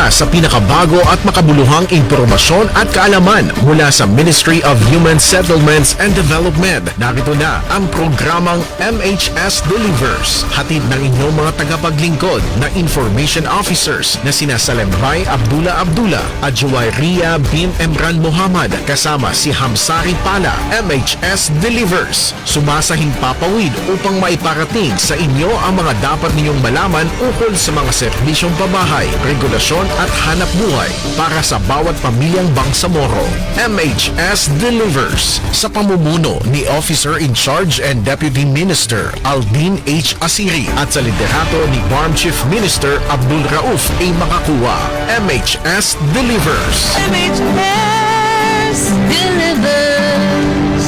Para sa pinakabago at makabuluhang impormasyon at kaalaman mula sa Ministry of Human Settlements and Development, narito na ang programang MHS Delivers. Hatid ng inyong mga tagapaglingkod na Information Officers na sina Salembay Abdullah at Juwayria bin Emran Muhammad kasama si Hamsari Pala. MHS Delivers, sumasahing papawid upang maiparating sa inyo ang mga dapat ninyong malaman ukol sa mga serbisyong pabahay, regulasyon at hanap buhay para sa bawat pamilyang Bangsamoro. MHS Delivers sa pamumuno ni Officer in Charge and Deputy Minister Aldin H. Asiri at sa liderato ni Farm Chief Minister Abdul Rauf A. Makakuwa. MHS Delivers. MHS Delivers.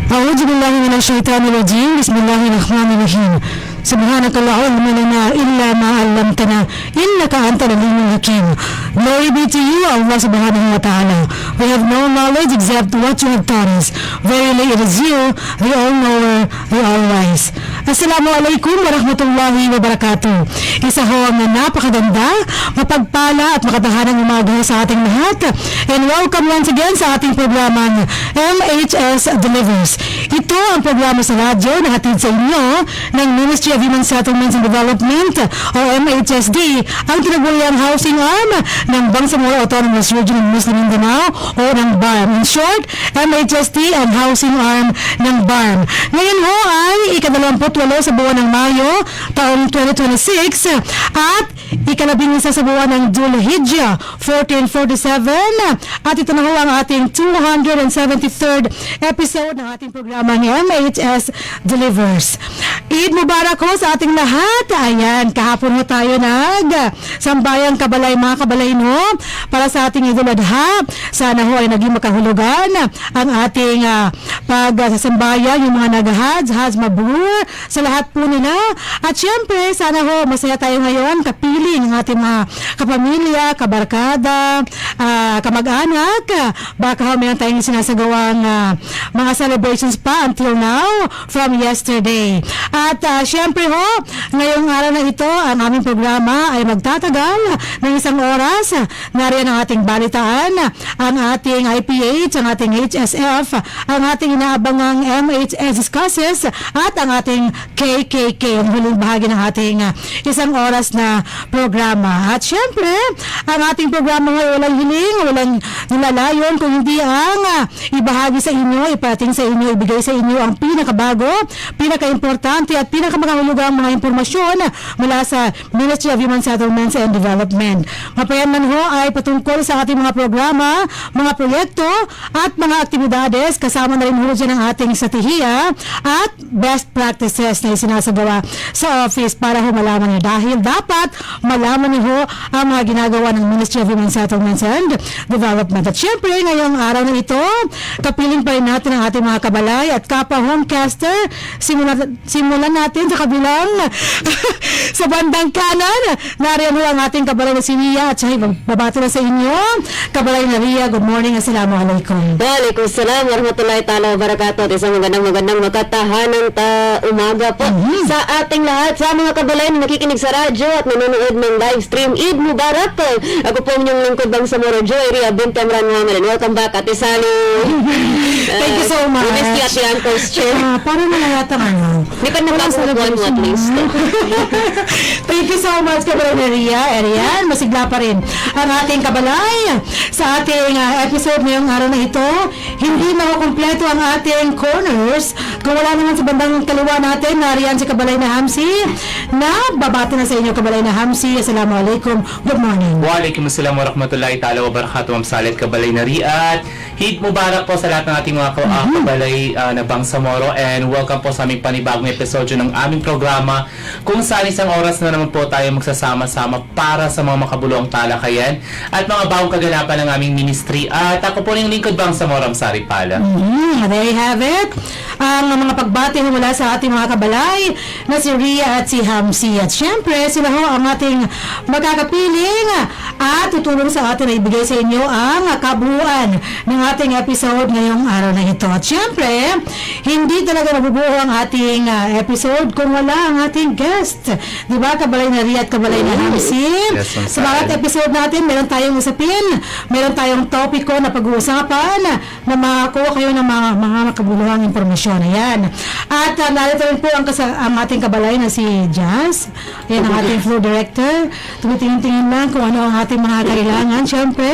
أعوذ بالله من الشيطان الرجيم بسم الله الرحمن الرحيم سبحانك لا علم لنا إلا ما علمتنا إنك أنت العليم الحكيم. Glory be to you, Allah subhanahu wa ta'ala. We have no knowledge except what you have taught us. Verily it is you, the all-knower, the all-wise. Assalamualaikum warahmatullahi wabarakatuh. Isa ho ang napakaganda, mapagpala at makatahanang umaga sa ating lahat. And welcome once again sa ating programang MHS Delivers. Ito ang programa sa radyo na hatid sa inyo ng Ministry of Human Settlements and Development o MHSD, ang tinaguriang housing arm ng Bangsamoro Autonomous Region ng Muslim Mindanao o ng BARM. In short, MHSD ang housing arm ng BARM. Ngayon ho ay ika-28 sa buwan ng Mayo taong 2026 at ika-11 sa buwan ng Dhul-Hijjah 1447 at ito na ho ang ating 273rd episode ng ating programa ng MHS Delivers. Eid Mubarak ho sa ating lahat. Ayan, kahapon ho tayo sambayang kabalay, mga kabalay no, para sa ating Idul Adha. Sana ho ay naging makahulugan ang ating pagsasambaya, yung mga nag-Hajj Mabrur sa lahat po nila. At syempre, sana ho masaya tayo ngayon, kapiling ang ating mga kapamilya, kabarkada, kamag-anak. Baka ho meron tayong sinasagawang mga celebrations pa until now from yesterday. At syempre ho, ngayong araw na ito, ang aming programa ay magtatagal ng 1 oras. Nariyan ang ating balitaan, ang ating IPH, ang ating HSF, ang ating inaabangang MHS discusses, at ang ating KKK, ang huling bahagi ng ating 1 oras na programa. At syempre, ang ating programa ay walang hiling, walang nilalayon, kung hindi ang ibahagi sa inyo, iparating sa inyo, ibigay sa inyo ang pinakabago, pinaka-importante at pinakamakahulugang mga impormasyon mula sa Ministry of Human Settlements and Development. Mapayan man ho ay patungkol sa ating mga programa, mga proyekto at mga aktibidades, kasama na rin ho dyan ang ating satihiya at best practices na isinasagawa sa office para ho malaman niyo, dahil dapat malaman niyo ho ang mga ginagawa ng Ministry of Human Settlements and Development. At syempre, ngayong araw na ito, kapiling pa rin natin ang ating mga kabalay at kapwa homecaster. Simulan natin sa kabilang sa bandang kanan. Nariyan ho ang ating kabalay na si Ria at siya babati na sa inyo. Kabalay na Ria, good morning, assalamualaikum. Waalaikumsalam warahmatullahi ta'ala wabarakatuh. Isang magandang makatahanang umaga po sa ating lahat, sa mga kabalay na nakikinig sa radyo at nanonood ng live stream. Eid Mubarak po. Ako po inyong lingkod Bangsamoro, Juwayria bin Emran Muhammad. Welcome back, Ate Sally. Thank you so much. Miss Ate Uncle's chair. Parang nalayatang Di pa nakakukuhan mo at least. Thank you so much, kabalay na Ria. Ayan, masigla pa rin ang ating kabalay sa ating episode ngayong araw na ito. Hindi makukumpleto ang ating corners kung wala naman sa bandang kaliwa natin. Nariyan si kabalay na Hamsi na babati na sa inyo, kabalay na Hamsi. Assalamualaikum, good morning. Waalaikumsalam warahmatullahi ta'ala wabarakatuh. Salit kabalay na Ria. Eid Mubarak po sa lahat ng ating mga kabalay na Bangsamoro, and welcome po sa aming panibagong episodyo ng aming programa kung saan 1 oras na naman po tayo magsasama-sama para sa mga makabuluhang talakayan at mga bagong kaganapan ng aming ministry. At ako po yung lingkod Bangsamoro, Hamsari Pala. There you have it. Ang mga pagbati mula sa ating mga kabalay na si Ria at si Hamsi. At syempre, sila ho ang ating magkakapiling At tutulong sa atin na ibigay sa inyo ang kabuuan ng ating episode ngayong araw na ito. At syempre, hindi talaga mabubuo ang ating episode kung wala ang ating guest. Diba? Kabalay na Ria at Kabalay na Hamsi. Yes, ma'am. Sa bawat episode natin, meron tayong usapin, meron tayong topiko na pag-uusapan na makakuha kayo ng mga makabuluhang impormasyon. Ayan. At narito rin po ang ating kabalay na si Jazz. Ayan ang ating floor director. Tumitingin-tingin lang kung ano ang ating mga kailangan. Siyempre,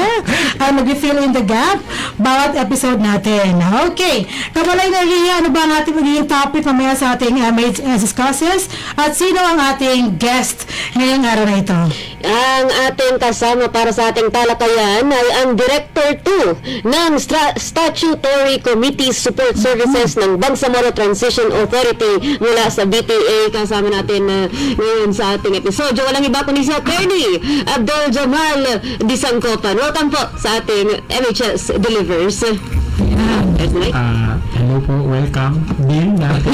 mag-fill in the gap bawat episode natin. Okay. Kabalay na Ria, ano ba ang ating magiging topic mamaya sa ating MHS discusses? At sino ang ating guest ngayong araw na ito? Ang ating kasama para sa ating talakayan ay ang Director 2 ng Statutory Committee Support Services ng Bangsamoro Transition Authority mula sa BTA. Kasama natin ngayon sa ating episode. Walang iba kundi si Attorney Abdul Jamal Disangkopan. Welcome po sa ating MHS Delivers. Hello po, welcome din natin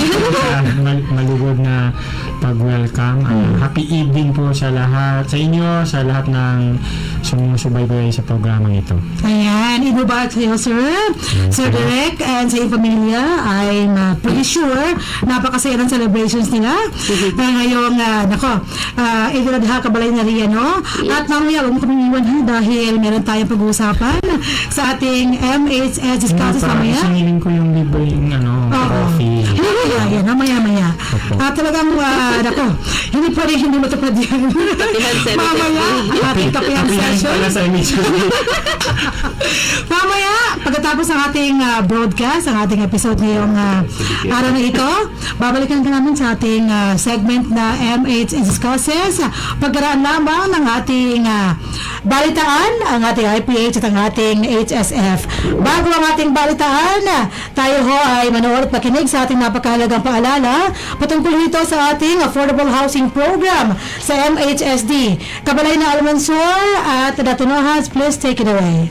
malugod na pag-welcome. Happy evening po sa lahat, sa inyo, sa lahat ng sumusubaybay sa programang ito. Ayan, inubahag sa'yo, sir. Sir Derek and sa iyong pamilya, I'm pretty sure napakasaya ng celebrations nila. Ngayong, Idul Adha, Kabalay na Ria, no? At mamaya, huwag mo kami iwan ha, dahil meron tayong pag-uusapan sa ating MHS discussions mamaya. Singilin ko yung libre yung trophy. Ayan, mamaya. At talagang, hindi pa rin hindi matupad yan. Mamaya, ang ating kapihan session. Pala sa emission. Mamaya, pagkatapos ng ating broadcast, ang ating episode ngayong araw na ito, babalikan ka namin sa ating segment na MHS Discusses. Pagkaraan lamang ng ating balitaan, ang ating IPH at ang ating HSF. Bago ang ating balitaan, tayo ho ay manood at makinig sa ating napakahalagang paalala patungkol nito sa ating Affordable Housing Program sa MHSD. Kabalay na Almansor at Datunohas, please take it away.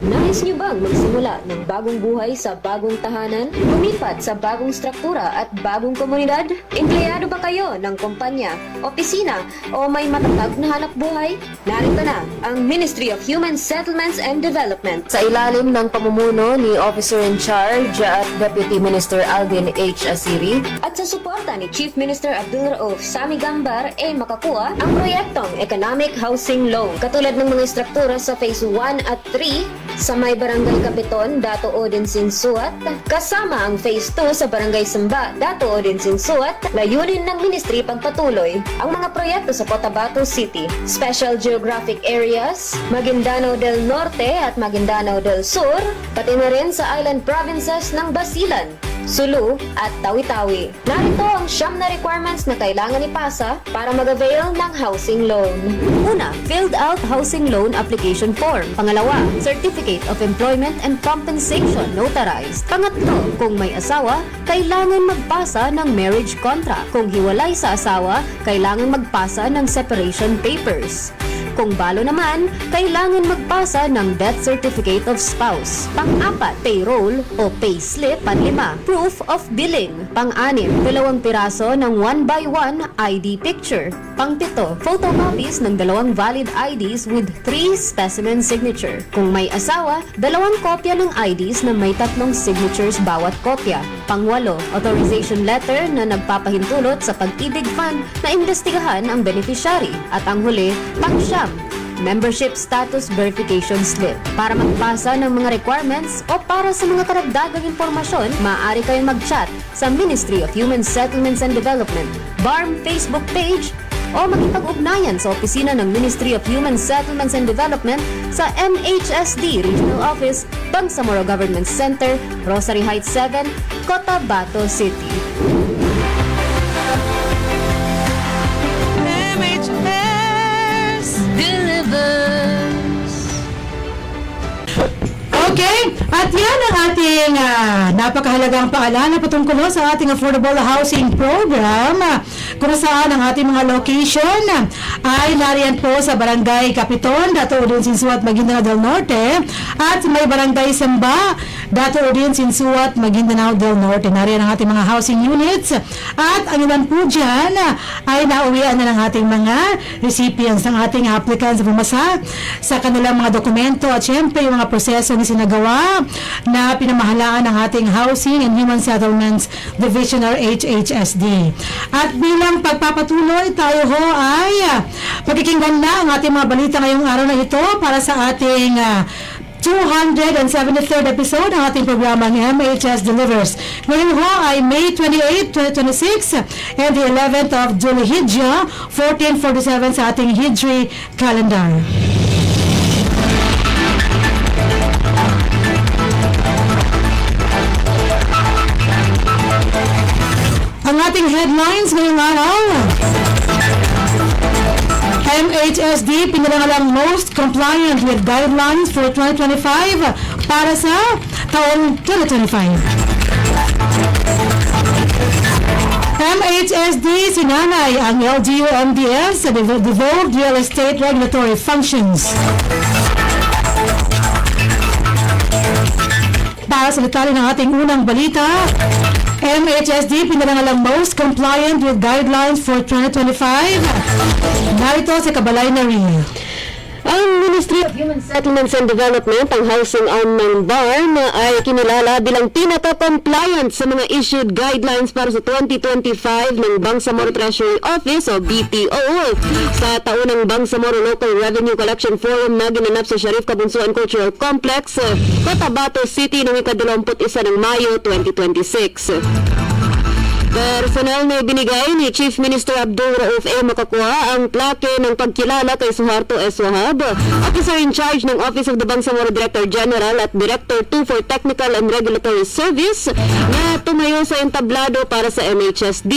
Nais niyo bang magsimula ng bagong buhay sa bagong tahanan? Lumipat sa bagong struktura at bagong komunidad? Empleyado ba kayo ng kumpanya, opisina, o may matatag na hanap buhay? Narito na ang Ministry of Human Settlements and Development. Sa ilalim ng pamumuno ni Officer in Charge at Deputy Minister Alvin H. Asiri at sa suporta ni Chief Minister Abdul Rauf Sami Gambar makakuha ang proyektong Economic Housing Loan. Katulad ng mga struktura sa Phase 1 at 3 sa may Barangay Kapiton, Dato Odin Sinsuat, kasama ang Phase 2 sa Barangay Samba, Dato Odin Sinsuat, layunin ng Ministry pagpatuloy ang mga proyekto sa Cotabato City, Special Geographic Areas, Maguindanao del Norte at Maguindanao del Sur, pati na rin sa island provinces ng Basilan, Sulu at Tawi-Tawi. Narito ang 9 na requirements na kailangan ipasa para mag-avail ng housing loan. Una, filled out housing loan application form. Pangalawa, Certificate of Employment and Compensation notarized. Pangatlo, kung may asawa, kailangan magpasa ng marriage contract. Kung hiwalay sa asawa, kailangan magpasa ng separation papers. Kung balo naman, kailangan magpasa ng death certificate of spouse. Pang-apat, payroll o payslip. Panlima, proof of billing. Pang-anim, 2 piraso ng 1x1 ID picture. Pang-pito, photocopies ng 2 valid IDs with 3 specimen signature. Kung may asawa, 2 kopya ng IDs na may 3 signatures bawat kopya. Pang-walo, authorization letter na nagpapahintulot sa Pag-ibig Fund na imbestigahan ang beneficiary. At ang huli, pang-siyam, membership status verification slip. Para magpasa ng mga requirements o para sa mga karagdagang impormasyon, maaari kayong mag-chat sa Ministry of Human Settlements and Development, BARM Facebook page, o makipag-ugnayan sa opisina ng Ministry of Human Settlements and Development sa MHSD Regional Office, Bangsamoro Government Center, Rosary Heights 7, Cotabato City. MHS delivers. Okay, at yan ang ating napakahalagang paalala patungkol sa ating affordable housing program kung saan ang ating mga location ay nariyan po sa Barangay Capiton, Dato Udin Sinsuat, Maguindanao del Norte, at may Barangay Samba, Dato Udin Sinsuat, Maguindanao del Norte. Nariyan ang ating mga housing units at ang ilan po dyan ay nauwian na ng ating mga recipients, ng ating applicants pumasa sa kanilang mga dokumento at syempre yung mga proseso na sinagawa na pinamahalaan ng ating Housing and Human Settlements Division or HHSD. At bilang pagpapatuloy, tayo ho ay pakikinggan na ang ating mga balita ngayong araw na ito para sa ating 273rd episode ng ating programang MHS Delivers. Ngayon ho ay May 28, 2026 and the 11th of Dhul-Hijjah 1447 sa ating Hijri calendar. Ang ating headlines ngayong araw: MHSD pinarangalang most compliant with guidelines for 2025 para sa taong 2025. MHSD sinanay ang LGU-MDS sa devolved real estate regulatory functions. Para sa detalye ng ating unang balita, MHSD pinarangalang most compliant with guidelines for 2025. Narito sa Kabalay na rin. Ang Ministry of Human Settlements and Development, ang housing arm ng BARM, ay kinilala bilang pinaka-compliant sa mga issued guidelines para sa 2025 ng Bangsamoro Treasury Office o BTO sa taunang Bangsamoro Local Revenue Collection Forum na ginanap sa Sharif Kabunsuan Cultural Complex, Cotabato City noong ika-21 ng Mayo 2026. Personal na ibinigay ni Chief Minister Abdul Rauf A. Makakwa ang plaque ng pagkilala kay Suharto S. Wahab, Officer in Charge ng Office of the Bangsamoro Director General at Director 2 for Technical and Regulatory Service na tumayo sa entablado para sa MHSD.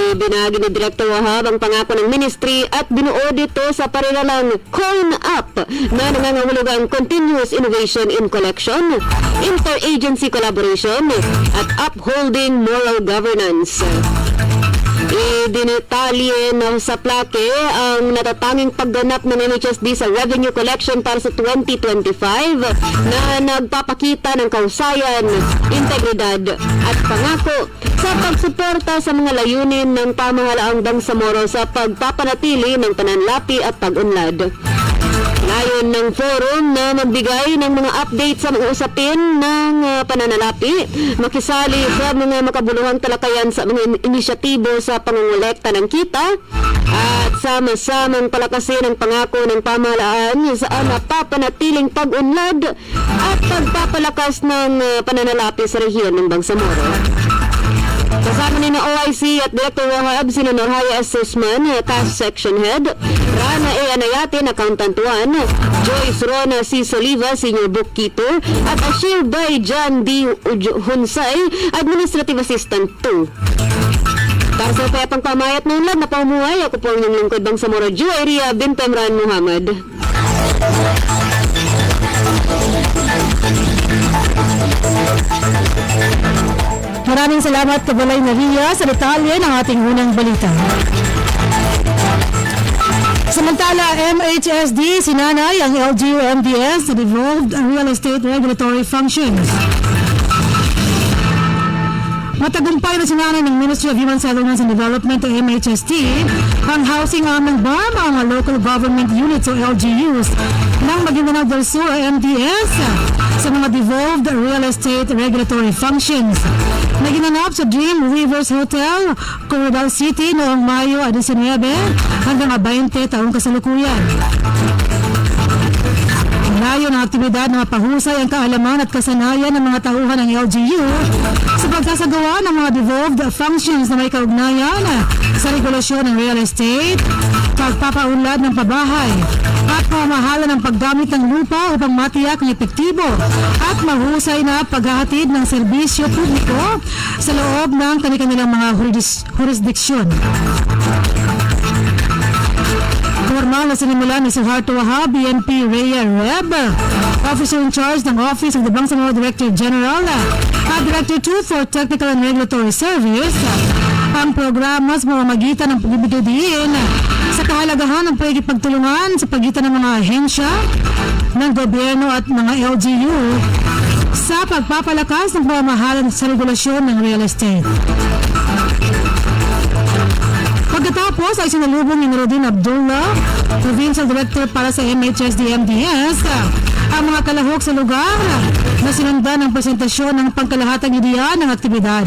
Ibinagi ni Director Wahab ang pangako ng Ministry at binuo dito sa parinalang Coin Up na nangangahulugang continuous innovation in collection, interagency collaboration, at upholding moral governance. Idinitalye na sa plaque ang natatanging pagganap ng MHSD sa revenue collection para sa 2025 na nagpapakita ng kausayan, integridad at pangako sa pagsuporta sa mga layunin ng pamahalaang Bangsamoro sa pagpapanatili ng pananlapi at pag-unlad. Ngayon ng forum na magbigay ng mga update sa mga usapin ng pananalapi, makisali sa mga makabuluhang talakayan sa mga inisyatibo sa pangungulekta ng kita, at sama-samang palakasin ang pangako ng pamahalaan sa napapanatiling pag-unlad at pagpapalakas ng pananalapi sa rehiyon ng Bangsamoro. Kasama ni na OIC at Director Wahab, sina Norhaya S. Susman, Task Section Head, Rana E. Anayatin, Accountant 1, Joyce Rona C. Soliva, Senior Bookkeeper, at Ashir Bay John D. Hunsay, Administrative Assistant 2. Para sa payapang pamayat ng unlad na pamuhay, ako po ang inyong lingkod Bangsamoro, Juairia bint Emran Muhammad. Maraming salamat Kabalay na Ria sa detalye ng ating unang balita. Samantala, MHSD sinanay ang LGU-MDS sa devolved real estate regulatory functions. Matagumpay na sinanay ng Ministry of Human Settlements and Development o MHSD ang housing arm ng BARM, ang local government units o LGUs ng Maguindanao del Sur o MDS sa mga devolved real estate regulatory functions na ginanap sa Dream Rivers Hotel, Coronadal City noong Mayo 19 hanggang 20 taong kasalukuyan. Layo ng aktibidad na mapahusay ang kaalaman at kasanayan ng mga tauhan ng LGU sa pagkasagawa ng mga devolved functions na may kaugnayan sa regulasyon ng real estate, pagpapaunlad ng pabahay, at pamahala ng paggamit ng lupa upang matiyak ng epektibo at mahusay na paghahatid ng serbisyo publiko sa loob ng kanilang mga jurisdiksyon. formal na sinimula ni Sir Harto Wahab, BNP Rhea Reb, Officer in Charge ng Office of the Bangsamoro Director General at Director 2 for Technical and Regulatory Service ang programa sa pamamagitan ng pagbibigay diin sa kahalagahan ng pagkikipagtulungan sa pagitan ng mga ahensya ng gobyerno at mga LGU sa pagpapalakas ng pamamahalan sa regulasyon ng real estate. Pagkatapos ay sinalubong ni Nuruddin Abdullah, Provincial Director para sa MHSD-MDS, ang mga kalahok sa lugar na sinundan ng presentasyon ng pangkalahatang ideya ng aktibidad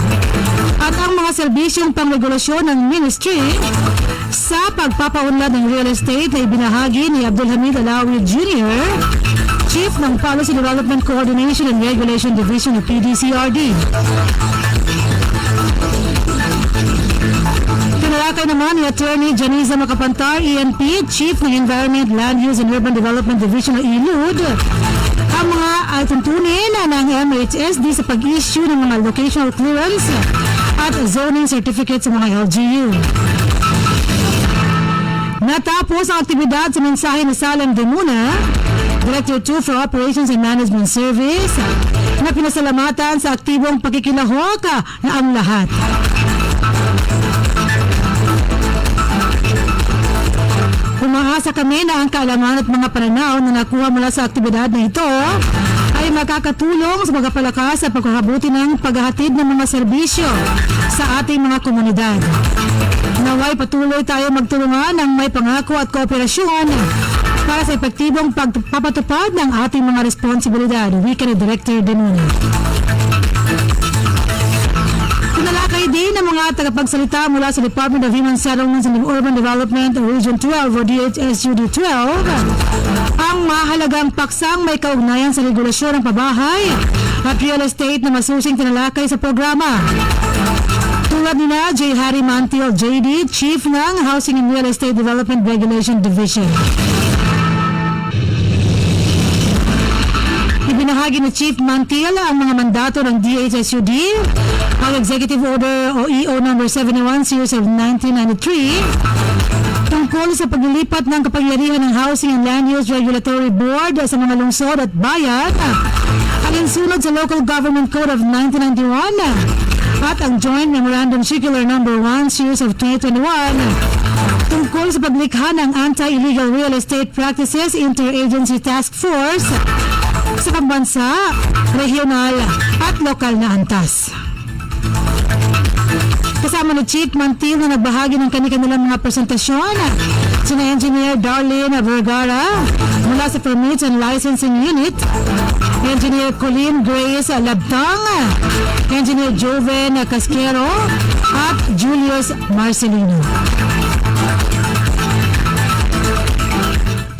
at ang mga serbisyong pangregulasyon ng Ministry sa pagpapaunlad ng real estate na ibinahagi ni Abdul Hamid Alawi Jr., Chief ng Policy Development Coordination and Regulation Division of PDCRD. Tinalakay naman ni Attorney Janiza Macapantar, ENP, Chief ng Environment, Land Use and Urban Development Division ng ILUD, ang mga tuntunin ng MHSD sa pag-issue ng mga locational clearance at zoning certificates sa mga LGU. Natapos ang aktibidad sa mensahe ni Salem Demuna, Director 2 for Operations and Management Service, na pinasalamatan sa aktibong pagkikilahok na ang lahat. Umaasa kami na ang kaalaman at mga pananaw na nakuha mula sa aktibidad na ito ay makakatulong sa pagpapalakas at pagkakabuti ng paghahatid ng mga serbisyo sa ating mga komunidad. Naway patuloy tayo magtulungan ng may pangako at kooperasyon para sa epektibong pagpapatupad ng ating mga responsibilidad. Wika ni Director Demuna. Tinalakay din ng mga tagapagsalita mula sa Department of Human Settlements and Urban Development Region 12 o DHSUD 12 ang mahalagang paksang may kaugnayan sa regulasyon ng pabahay at real estate na masusing tinalakay sa programa. Tulad nina J. Harry Mantil, JD, Chief ng Housing and Real Estate Development Regulation Division. Ibinahagi ni Chief Mantil ang mga mandato ng DHSUD, ang Executive Order o EO No. 71 Series of 1993 tungkol sa paglilipat ng kapangyarihan ng Housing and Land Use Regulatory Board sa mga lungsod at bayan, alinsunod sa Local Government Code of 1991 at ang Joint Memorandum Circular No. 1 Series of 2021 tungkol sa paglikha ng Anti-Illegal Real Estate Practices Interagency Task Force sa pambansa, regional at lokal na antas. Kasama ni Chief Mantil na nagbahagi ng kanilang mga presentasyon, sina Engineer Darlene Vergara mula sa Permits and Licensing Unit, Engineer Colleen Grace Labtang, Engineer Joven Casquero at Julius Marcelino.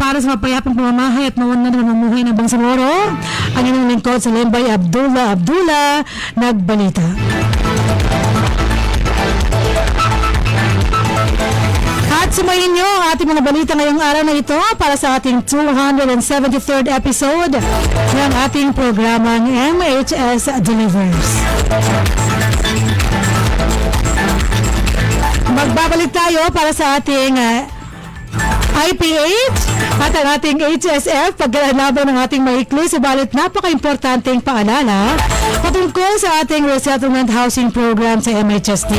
Para sa mapayapang pamamahay at maunlad na mamumuhay ng Bangsamoro, ang inyong lingkod sa Lembay Abdullah nagbalita. At sumayin nyo ang ating mga balita ngayong araw na ito para sa ating 273rd episode ng ating programang MHS Delivers. Magbabalik tayo para sa ating IPH at ang ating HSF paglalabang ng ating maikli subalit napaka-importanteng paalala patungkol sa ating resettlement housing program sa MHSD.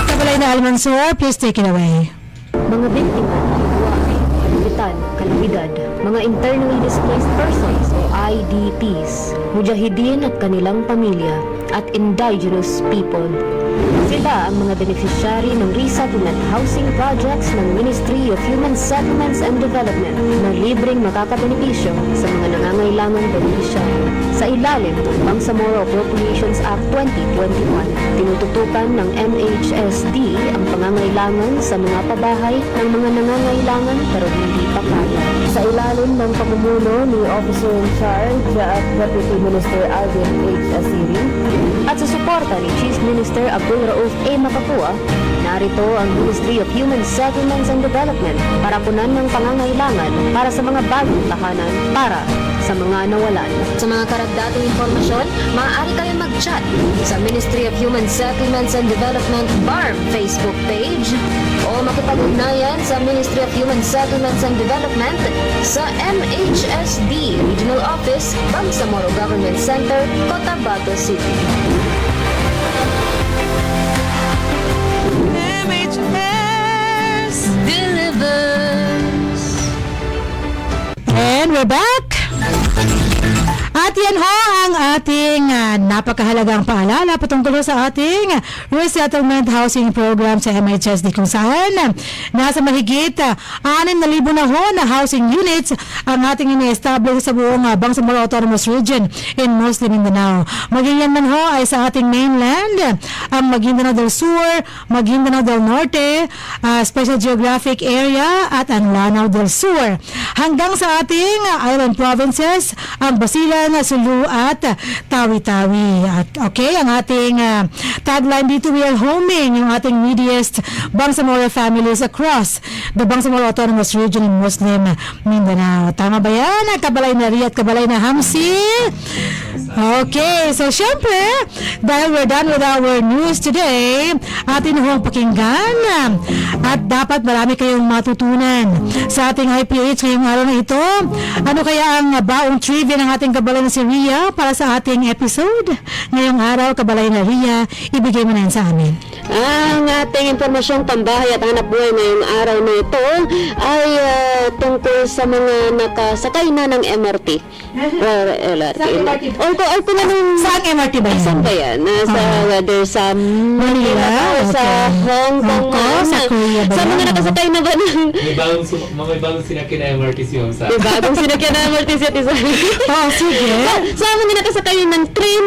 Kabalay na Almansor, please take it away. Mga biktima ng buhay, kalibutan, kalamidad, mga internally displaced persons o IDPs, mujahideen at kanilang pamilya, at indigenous people. Sila ang mga beneficiary ng resettlement housing projects ng Ministry of Human Settlements and Development na libreng makakabenepisyo sa mga nangangailangang beneficiary. Sa ilalim ng Bangsamoro Appropriations Act 2021, tinututukan ng MHSD ang pangangailangan sa mga pabahay ng mga nangangailangan pero hindi pa kaya. Sa ilalim ng pamumuno ni Officer in Charge at Deputy Minister Alvin H. Asiri at sa suporta ni Chief Minister Abdul Rauf A. Makapua, narito ang Ministry of Human Settlements and Development para punan ng pangangailangan para sa mga bagong tahanan para sa mga nawalan. Sa mga karagdatang impormasyon, maaari kayong mag-chat sa Ministry of Human Settlements and Development BARM Facebook page o makipag-ugnayan sa Ministry of Human Settlements and Development sa MHSD Regional Office, Bangsamoro Government Center, Cotabato City. MHS delivers. And we're back! At yan ho ang ating napakahalagang paalala patungkol sa ating resettlement housing program sa MHSD kung saan nasa mahigit 6,000 na ho na housing units ang ating ini-establish sa buong Bangsamoro Autonomous Region in Muslim Mindanao. Maging yan man ho ay sa ating mainland, ang Maguindanao del Sur, Maguindanao del Norte, Special Geographic Area at ang Lanao del Sur. Hanggang sa ating island provinces, ang Basilan, Sulu at Tawi-Tawi. At okay, ang ating tagline dito, we are homing yung ating neediest Bangsamoro families across the Bangsamoro Autonomous Region in Muslim Mindanao. Tama ba yan? Kabalay na Ria at Kabalay na Hamsi? Okay, so syempre, dahil we're done with our news today, atin hong pakinggan at dapat marami kayong matutunan sa ating IPH ngayong araw na ito. Ano kaya ang baong trivia ng ating kabalay na si Ria para sa ating episode? Ngayong araw, kabalay na Ria, ibigay mo na yan sa amin. Ang ating impormasyong pambahay at hanap buhay ngayong araw na ito ay tungkol sa mga nakasakay na ng MRT. Or kung anong... Saan MRT ba yan? Saan ba yan? Whether sa Manila, sa Hong Kong, sa Korea ba sa mga yan? nakasakay na ba ng... May bagong sinakyan na MRT si Ma'am Sa. May bagong sinakyan na MRT si Ate Sari. Oh, sige. Sa mga nakasakay ng train,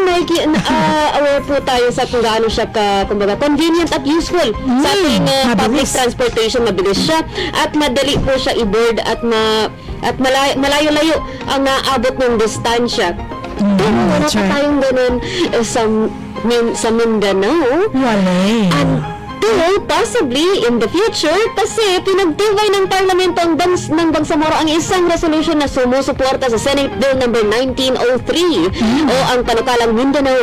aware po tayo sa kung gaano siya kumbaga, convenient at useful sa ating public mabilis. transportation. Mabilis siya at madali po siya i-board at malayo-layo ang naabot ng distansya. Pero wala that's pa right. tayong ganun sa Mindanao. Wala eh. Until possibly in the future kasi pinagtibay ng parlamento ng Bangsamoro ang isang resolution na sumusuporta sa Senate Bill number 1903 o ang panukalang Mindanao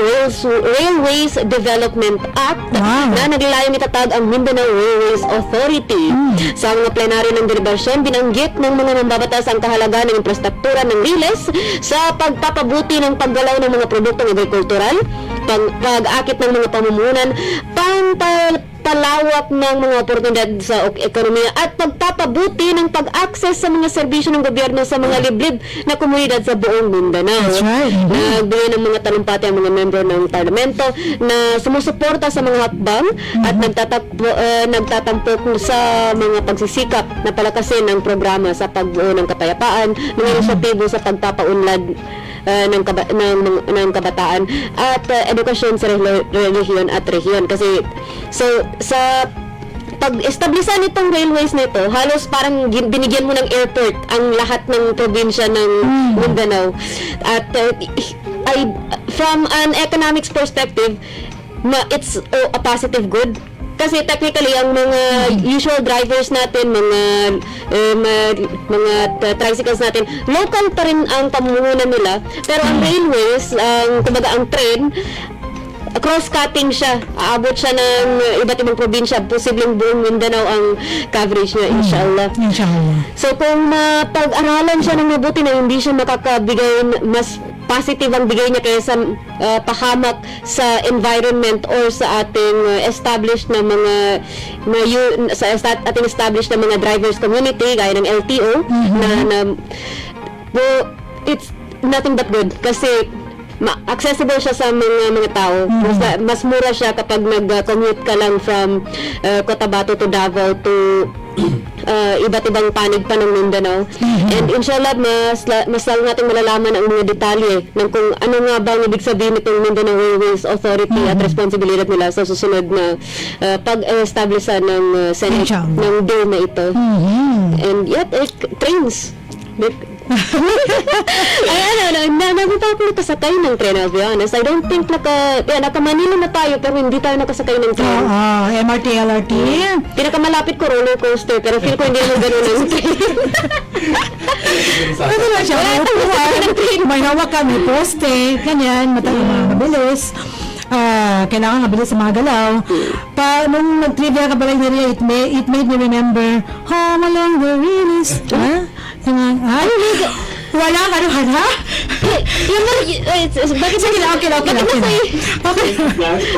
Railways Development Act na naglalayong itatag ang Mindanao Railways Authority. Sa mga plenaryo ng deliberasyon, binanggit ng mga mambabatas ang kahalagaan ng infrastruktura ng riles sa pagpapabuti ng paggalaw ng mga produktong agrikultural, pag-akit ng mga pamumunan, palawak ng mga oportunidad sa ekonomiya at pagpapabuti ng pag-access sa mga serbisyo ng gobyerno sa mga liblib na komunidad sa buong Mindanao. That's right. Nagbigay ng mga talumpati ang mga membro ng parlamento na sumusuporta sa mga hakbang at nagtatampok sa mga pagsisikap na palakasin ang programa sa pagbuo ng kapayapaan, mga inisyatibo sa pagpapaunlad ng kabataan at edukasyon sa relihiyon at rehiyon kasi sa pag-establisan itong railways nito, halos parang binigyan mo ng airport ang lahat ng probinsya ng Mindanao at from an economics perspective it's a positive good. Kasi technically, ang mga usual drivers natin, mga tricycles natin, local pa rin ang pamumuhunan nila. Pero ang railways, kumbaga ang train, cross-cutting siya. Aabot siya ng iba't ibang probinsya. Posibleng buong Mindanao ang coverage niya, inshallah. Inshallah. So kung mapag-aralan siya ng mabuti na hindi siya makakabigay mas positive ang bigay niya kaysa pahamak sa environment or sa ating established na ating established na mga drivers community gaya ng LTO it's nothing but good kasi accessible siya sa mga tao. Mas mura siya kapag nag-commute ka lang from Cotabato to Davao to iba't ibang panig pa ng Mindanao. And inshallah, mas lalo natin malalaman ang mga detalye ng kung ano nga ba ang ibig sabihin nitong Mindanao Railways Authority at responsibilidad nila sa susunod na pag-establish ng Senate ng bill na ito. And yet, trains. Ay, nagpapalo pasakay ng tren, I'll be honest. I don't think naka-Manila na tayo, pero hindi tayo nakasakay ng tren. MRT, LRT. Pinakamalapit ko roller coaster, pero feel ko hindi naman ganun ang tren. Ano na siya? May hawak ka, may poste, ganyan, mabilis. Kailangan mabilis sa mga galaw. Nung nag-trivia ka balay nila, it made me remember Home Along the Release. Wala ka naman, ha?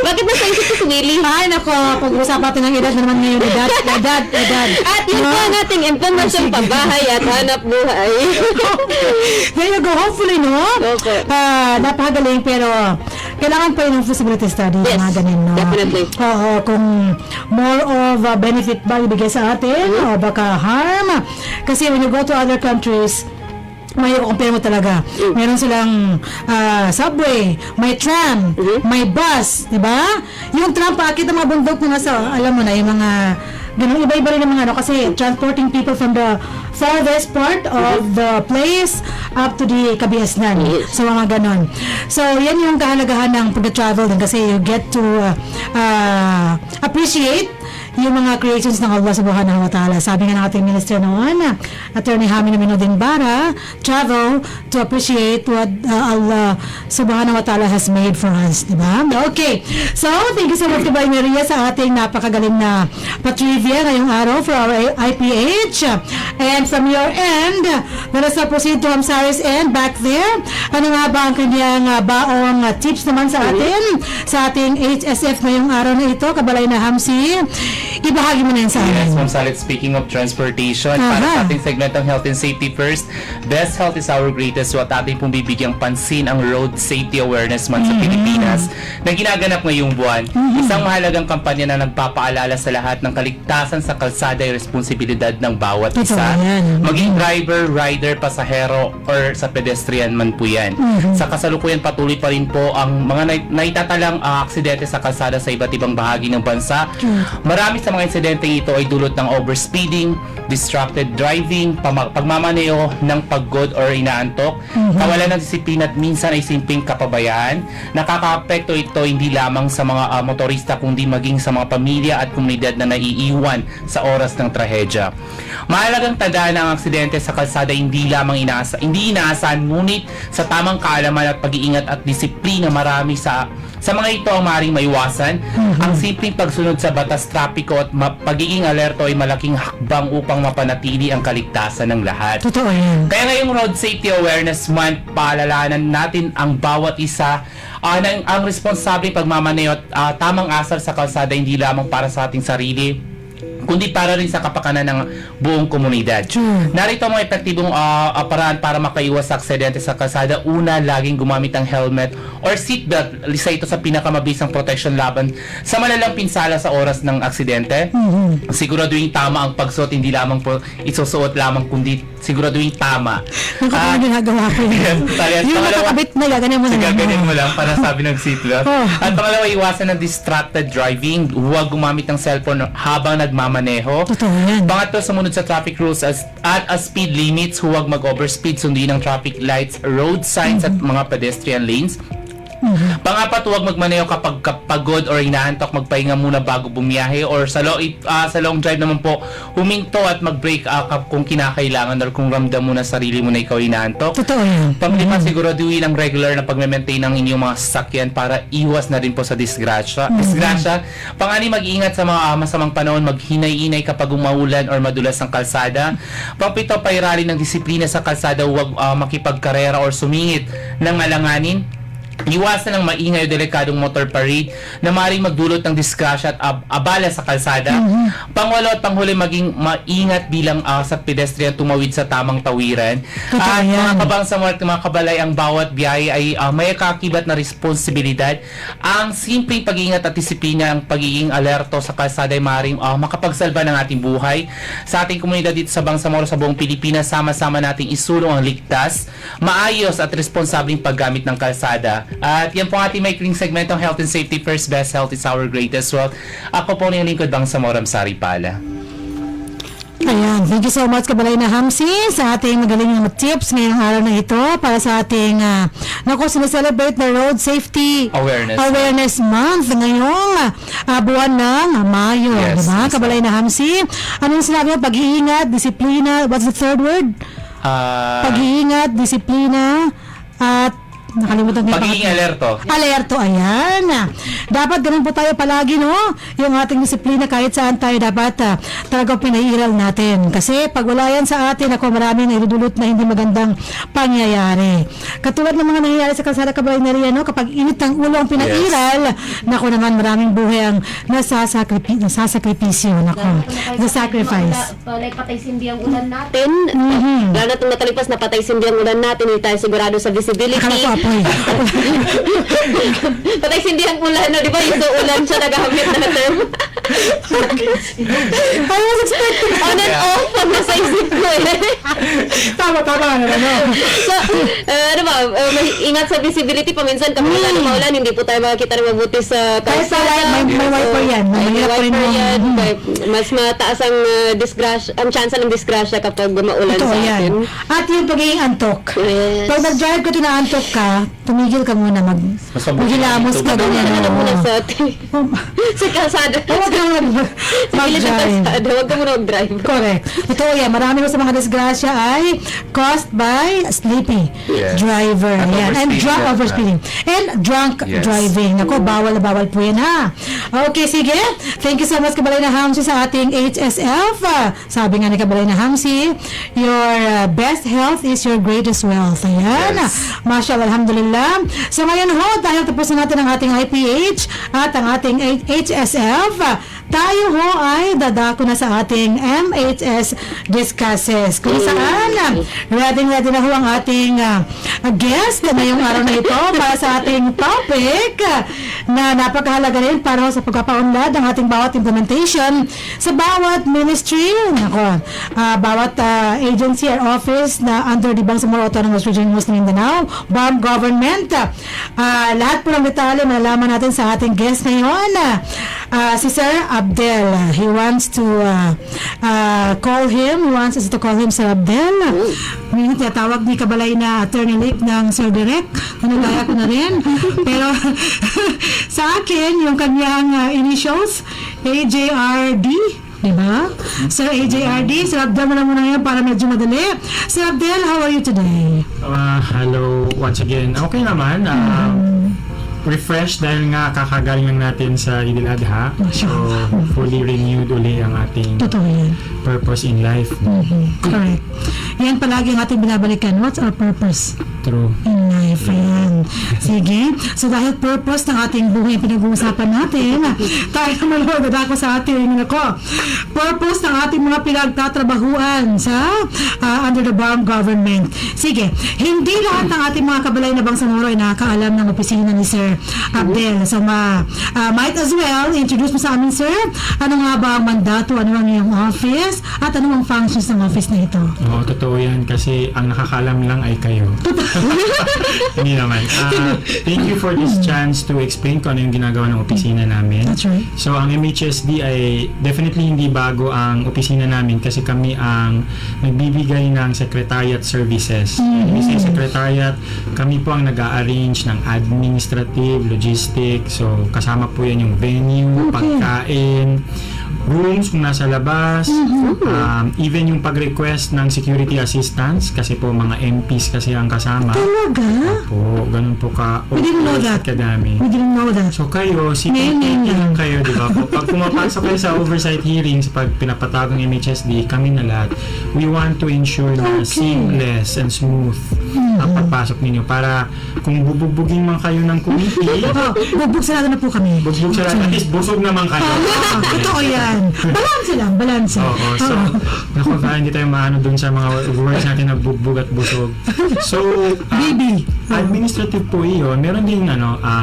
Bakit nasa isip ko si Willie? Ay, nako, pag-usap natin ng edad na naman ngayon. Edad. At yun po ang ating information pabahay at hanap buhay. There you go, hopefully, no? Okay. Napakagaling, pero kailangan pa yun ng feasibility study. Yes, mga ganun, no? definitely. Oo, kung more of benefit ba ibigay sa atin, o baka harm. Kasi when you go to other countries, may compare mo talaga. Meron silang subway, may tram, may bus, di ba? Yung tram, paakit ang mga bundok na nasa, alam mo na, yung mga ganun, iba-iba rin yung mga kasi transporting people from the farthest part of the place up to the Kabiasnan. So, mga ganun. So, yan yung kahalagahan ng pag-travel din kasi you get to appreciate yung mga creations ng Allah Subhanahu wa Ta'ala. Sabi nga ng ating minister noon, Attorney Hami Minodin Bara, travel to appreciate what Allah Subhanahu wa Ta'ala has made for us. Diba? Okay. So, thank you so much, Kabay Maria, sa ating napakagaling na patrivia ngayong araw for our IPH. And from your end, let us proceed to Hamsaris end back there. Ano nga ba ang kanyang baong tips naman sa atin? Sa ating HSF ngayong araw na ito, Kabalay na Hamsi. Ibahagi mo na yan sa amin. Yes, Ma'am Salit, speaking of transportation, para sa ating segmentong Health and Safety First, Best Health is our greatest. So at ating pong bibigyang pansin ang Road Safety Awareness Month sa Pilipinas na ginaganap ngayong buwan. Isang mahalagang kampanya na nagpapaalala sa lahat ng kaligtasan sa kalsada ay responsibilidad ng bawat isa. Maging driver, rider, pasahero, or sa pedestrian man po yan. Sa kasalukuyan patuloy pa rin po ang mga naitatalang aksidente sa kalsada sa iba't ibang bahagi ng bansa. Marami sa mga insidente ito ay dulot ng overspeeding, distracted driving, pagmamaneho ng pagod or inaantok, kawalan ng disiplina at minsan ay simpleng kapabayaan. Nakakaapekto ito hindi lamang sa mga motorista kundi maging sa mga pamilya at komunidad na naiiwan sa oras ng trahedya. Mahalagang tandaan na ang aksidente sa kalsada hindi lamang inaasahan, ngunit sa tamang kaalaman at pag-iingat at disiplina marami sa mga ito ang maaaring maiwasan. Ang simpleng pagsunod sa batas trapiko at pagiging alerto ay malaking hakbang upang mapanatili ang kaligtasan ng lahat. Totoo yan. Kaya ngayong Road Safety Awareness Month, paalalahanan natin ang bawat isa ang responsabling pagmamaneho at tamang asal sa kalsada hindi lamang para sa ating sarili, kundi para rin sa kapakanan ng buong komunidad. Narito ang mga epektibong paraan para makaiwas sa aksidente sa kalsada. Una, laging gumamit ng helmet or seatbelt. Isa ito sa pinakamabisang protection laban sa malalang pinsala sa oras ng aksidente. Siguraduhin tama ang pagsuot, hindi lamang po isusuot lamang, kundi siguraduhin tama. Ang kapag ginagawa ko yun. Yung nakakabit na gaganin mo na lang. Gaganin mo lang para sabi ng seatbelt. At pangalawa, iwasan ng distracted driving. Huwag gumamit ng cellphone habang nagmamaneho. Totoo yan. Pangatlo, sumunod sa traffic rules at speed limits. Huwag mag-overspeed. Sundin ang traffic lights, road signs at mga pedestrian lanes. Pangapat, huwag magmaneho kapag pagod or inaantok. Magpahinga muna bago bumiyahe, or sa long drive naman po, huminto at mag-break kung kinakailangan or kung ramdam mo na sarili mo na ikaw inaantok. Totoo yan. Panglima, siguraduhin ang regular na pag-maintain ng inyong mga sasakyan para iwas na rin po sa disgrasya. Pang-anim, mag-iingat sa mga masamang panahon, maghinay-inay kapag umaulan or madulas ang kalsada. Pang-pito, pairali ng disiplina sa kalsada, huwag makipagkarera or sumingit ng alanganin. Iwasan ang maingay o delikadong motor parade na maaaring magdulot ng disgrasya at abala sa kalsada. Pangwalo at panghuli, maging maingat bilang sa pedestrian tumawid sa tamang tawiran. At mga kabangsamoro at mga kabalay, ang bawat biyahe ay may kaakibat na responsibilidad. Ang simpleng pag-iingat at disiplina, ang pagiging alerto sa kalsada ay maaaring makapagsalba ng ating buhay. Sa ating komunidad dito sa Bangsamoro, sa buong Pilipinas, sama-sama nating isulong ang ligtas, maayos at responsableng paggamit ng kalsada. At yan po ang ating maikling segmentong Health and Safety First. Best Health is our greatest wealth. Ako po niyang lingkod, Bangsamoro Sari Pala. Ayan, thank you so much Kabalay na Hamsi sa ating magaling na tips ngayong araw na ito para sa ating sineselebrate na Road Safety Awareness Month ngayong buwan ng Mayo. Yes, Diba? yes, Kabalay na Hamsi, anong sinabi mo? Pag-iingat, disiplina, what's the third word? Pag-iingat, disiplina, at nakalimutan ko yung Pagiging alerto. Alerto, ayan. Dapat ganun po tayo palagi, no? Yung ating disiplina kahit saan tayo dapat talagang pinairal natin. Kasi pag wala yan sa atin, ako maraming naidudulot na hindi magandang pangyayari. Katulad ng mga nangyayari sa kalsada Kabalay na Ria, no? Kapag init ng ulo ang pinairal, nako naman maraming buhay ang nasasakripisyo. Nako, the sacrifice. Like patay sindi ang ulan natin. Lalo na itong natalipas na patay sindi ang ulan natin, hindi tayo sigurado sa visibility. Akala ko apoy. Patay sindi ang ulan, no? Di ba? Yung ulan siya nagamit natin. I was expecting. On and off, pag nasa isip ko eh. Tama, ano? So, ano ba, ingat sa visibility. Paminsan, kapag wala na maulan, hindi po tayo makakita na mabuti sa Kahit sa kalsada. may wiper yan. May Mahirap pa rin wiper mo. yan. Mas mataas ang ang chance ng disgrasya kapag maulan Totoo sa yan. atin. At yung pagiging antok. Yes. Pag nag-drive ka, tinaantok ka, tumigil ka muna, maghilamos ka ganyan. Ano muna Oo. sa atin? Sa kalsada. Huwag ka muna Sa gilid ng mag-drive. kalsada. Huwag ka muna mag-drive. Correct. Totoo yan. Marami ko sa mga disgrasya ay caused by sleepy Yes. driver. At Yan. And overspeeding. overspeeding. And drunk Yes. driving. Ako, bawal na bawal po yan ha. Okay, sige. Thank you so much Kabalay na Hamsi sa ating HSF. Sabi nga ni Kabalay na Hamsi, your best health is your greatest wealth. Ayan. Yes. Mashallah, alhamdulillah. So ngayon ho, dahil tapos na natin ang ating IPH at ang ating HSF, tayo ho ay dadako na sa ating MHS Discusses. Kung saan, ready na ho ang ating guest na ngayong araw na ito para sa ating topic na napakahalaga rin para ho sa pagpapaunlad ng ating bawat implementation sa bawat ministry, bawat agency or office na under the Bangsamoro Autonomous Region Muslim Mindanao, BARM government. Lahat po ng detalye malalaman natin sa ating guest ngayon. Si Sir Abdel. He wants to he wants us to call him Sir Abdel. Ngayon tinatawag ni Kabalay na attorney Lick ng Sir Direk. Nagaya ko na rin. Pero sa akin, yung kanyang initials, AJRD. Diba? Sir AJRD, Sir Abdel mo na muna ngayon para medyo madali. Sir Abdel, how are you today? Hello once again. Okay naman. Refreshed dahil nga kakagaling lang natin sa Idil Adha. So, fully renewed uli ang ating Totoo yan. purpose in life. Correct. Yan palagi ang ating binabalikan. What's our purpose True. in life? Ayan. Sige. So dahil purpose ng ating buhay pinag-uusapan natin, tayo naman ako sa ating purpose ng ating mga pinagtatrabahuan sa under the BARM government. Sige. Hindi lahat ng ating mga kabalay na Bangsamoro ay nakakaalam ng opisina ni Sir Abdel. So might as well introduce mo sa amin, Sir. Ano nga ba ang mandato? Ano ang iyong office? At ano ang functions ng office na ito? Oo, totoo yan kasi ang nakakalam lang ay kayo. Hindi naman. Thank you for this chance to explain kung ano yung ginagawa ng opisina namin. That's right. So, ang MHSD ay definitely hindi bago ang opisina namin kasi kami ang nagbibigay ng secretariat services. Ibig sabihin secretariat, kami po ang nag-a-arrange ng administrative, logistic. So, kasama po yan yung venue, pagkain, rooms kung nasa labas, even yung pag-request ng security assistance kasi po mga MPs kasi ang kasama. Talaga? Po, ganun po ka. We didn't know that. Kadami. We didn't know that. So kayo, Ngayon lang kayo, di ba? Pag pumapasok kayo sa oversight hearings, pag pinapatagong MHSD, kami na lahat, we want to ensure na seamless and smooth ang pagpasok ninyo para kung bubugbugin man kayo ng committee, Bugbog sarado na po kami. bugbog sa lahat, at least busog naman kayo. Totoo yan. Balanse lang, balanse. Oo, so, naku, hindi tayo maano dun sa mga words natin na bugbog at busog. So, Baby. administrative po iyon, meron din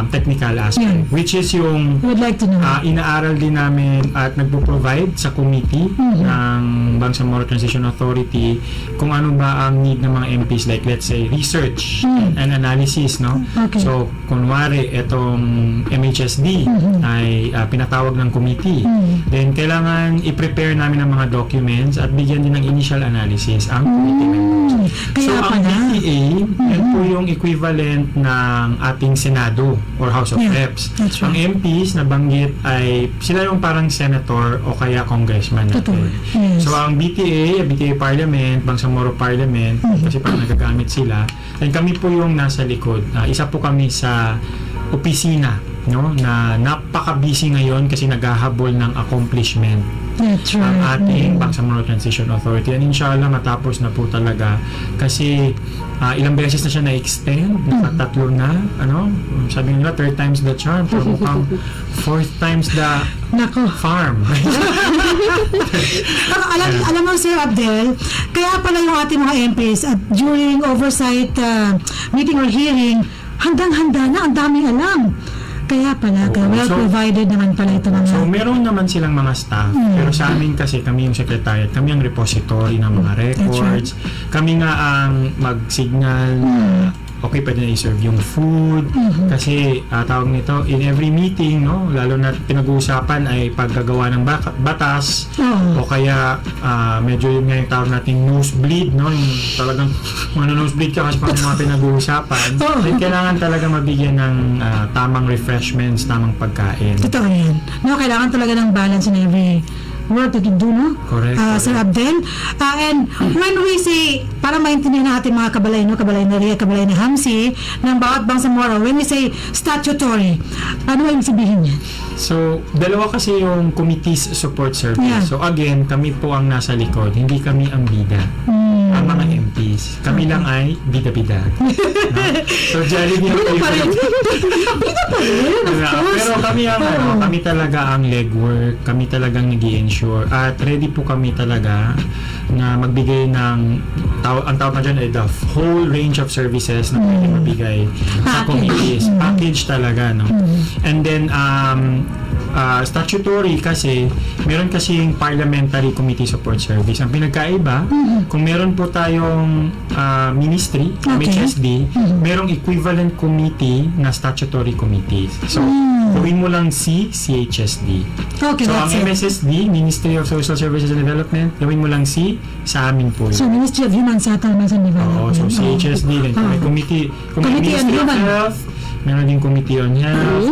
technical aspect, which is yung I would like to know. inaaral din namin at nagpo-provide sa committee ng Bangsamoro Transition Authority kung ano ba ang need ng mga MPs, like let's say ay research and analysis, no? Okay. So, kunwari, itong MHSD ay pinatawag ng committee. Then, kailangan i-prepare namin ng mga documents at bigyan din ng initial analysis ang committee members. Kaya So, ang pala. BTA, yan po yung equivalent ng ating Senado or House of Yeah, Reps. that's right. Ang MPs na banggit ay sila yung parang senator o kaya congressman Totoo. natin. Yes. So, ang BTA Parliament, Bangsamoro Parliament, kasi parang nagagamit sila. Then kami po yung nasa likod. Isa po kami sa opisina, no, na napaka-busy ngayon kasi naghahabol ng accomplishment That's right. ang ating Bangsamoro Transition Authority. And inshallah, matapos na po talaga. Kasi ilang beses na siya na-extend, nakatatlo na, sabi nila, 3 times the charm, pero mukhang 4th times the Nako. farm. Pero alam mo, Sir Abdel, kaya pala yung ating mga MPs at during oversight meeting or hearing, handang-handa na, ang daming alam. Kaya pala, Oo. well So, provided naman pala ito mga... So, meron naman silang mga staff. Pero sa amin kasi, kami yung secretariat, kami ang repository ng mga records. Kami nga ang mag-signal na okay, pwede na i-serve yung food. Kasi, tawag nito, in every meeting, no, lalo na pinag-uusapan ay paggagawa ng batas o kaya medyo yung nga yung tawag nating nosebleed, no, yung talagang nosebleed ka kasi pag mga pinag-uusapan. Then, kailangan talaga mabigyan ng tamang refreshments, tamang pagkain. Totoo yan. No, kailangan talaga ng balance in every work that you do, no? Correct. Sir Abdel. And when we say, para maintindihan natin mga kabalay, no? Kabalay na Ria, kabalay na Hamsi, ng bawat Bangsamoro, when we say statutory, ano yung sabihin niya? So, dalawa kasi yung committee's support service. Yeah. So, again, kami po ang nasa likod. Hindi kami ang bida. Ang mga MPs. Kami lang ay bida-bida. No? So, Jollibee yung favorite. Pero kami ang kami talaga ang legwork. Kami talagang nag-i-ensure. At ready po kami talaga na magbigay ng ang tawag na dyan ay the whole range of services na pwede mabigay sa committees. Package talaga, no? And then, statutory kasi meron kasing parliamentary committee support service. Ang pinagkaiba, kung meron po tayong ministry, MHSD, merong equivalent committee na statutory committee. So, gawin mo lang CHSD. Okay, So, ang that's it. MSSD, Ministry of Social Services and Development, gawin mo lang sa amin po So, yun. Ministry of Human Settlements and Development. Oo, so CHSD din. Kung may committee, kung may Committee on Ministry of Human. Health, meron din Committee on Health.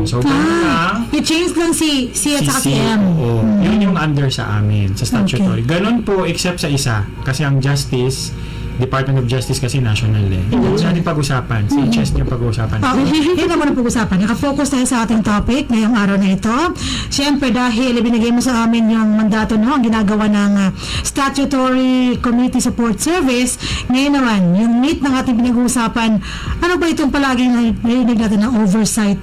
So, ganun lang. I-change lang si at saka si M. Oo. Yun yung under sa amin, sa statutory. Ganun po, except sa isa. Kasi ang Justice, Department of Justice kasi national eh. Hindi natin pag-usapan. CHSD yung pag-usapan. Yun naman ang pag-usapan. Nakafocus tayo sa ating topic ngayong araw na ito. Siyempre, dahil ibinigay mo sa amin yung mandato, no, ang ginagawa ng Statutory Committee Support Service. Ngayon naman, yung meet ng ating pinag-uusapan, ano ba itong palaging narinig natin na oversight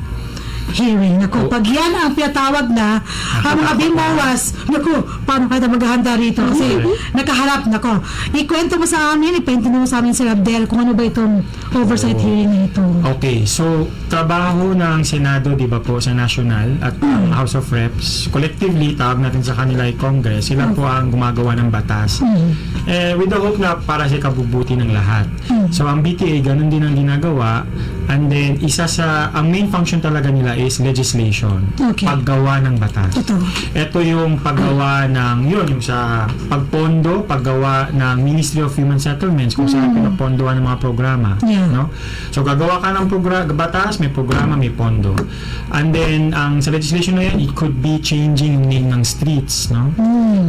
hearing? Naku, pag yan ang pinatawag na ang mga bimawas, naku, paano kayo maghahanda rito? Kasi nakaharap, naku. Ikwento mo sa amin, ipaintindi mo sa amin, Sir Abdel, kung ano ba itong oversight hearing na ito. Okay, so trabaho ng Senado, di ba po, sa National at ang House of Reps, collectively, tawag natin sa kanila ay Congress, sila po ang gumagawa ng batas. With the hope na para sa kabubuti ng lahat. So, ang BTA, ganun din ang ginagawa. And then, ang main function talaga nila is legislation. Okay. Paggawa ng batas. Totoo. Ito yung paggawa ng, yung sa pagpondo, paggawa ng Ministry of Human Settlements, kung saan pinapondoan ng mga programa. Yeah. No? So, gagawa ka ng batas, may programa, may pondo. And then, sa legislation na yan, it could be changing yung name ng streets, no?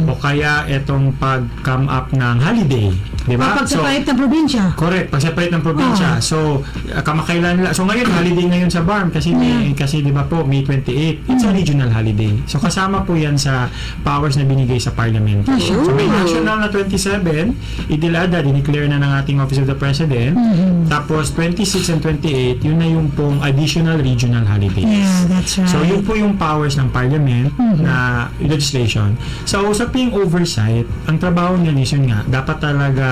O kaya, itong pag-come up ng holiday. Diba? Pag-separate ng probinsya. Correct, pag-separate ng probinsya. So, kamakailan nila. So, ngayon, holiday ngayon sa BARM kasi kasi 'di ba po, May 28. It's a regional holiday. So, kasama po 'yan sa powers na binigay sa parliament. So, may national na 27, idilada, dineclare na ng ating Office of the President. Tapos, 26 and 28, yun na yung pong additional regional holidays. Yeah, that's right. So, yun po yung powers ng parliament na legislation. So, usaping oversight, ang trabaho niyan is yun nga, dapat talaga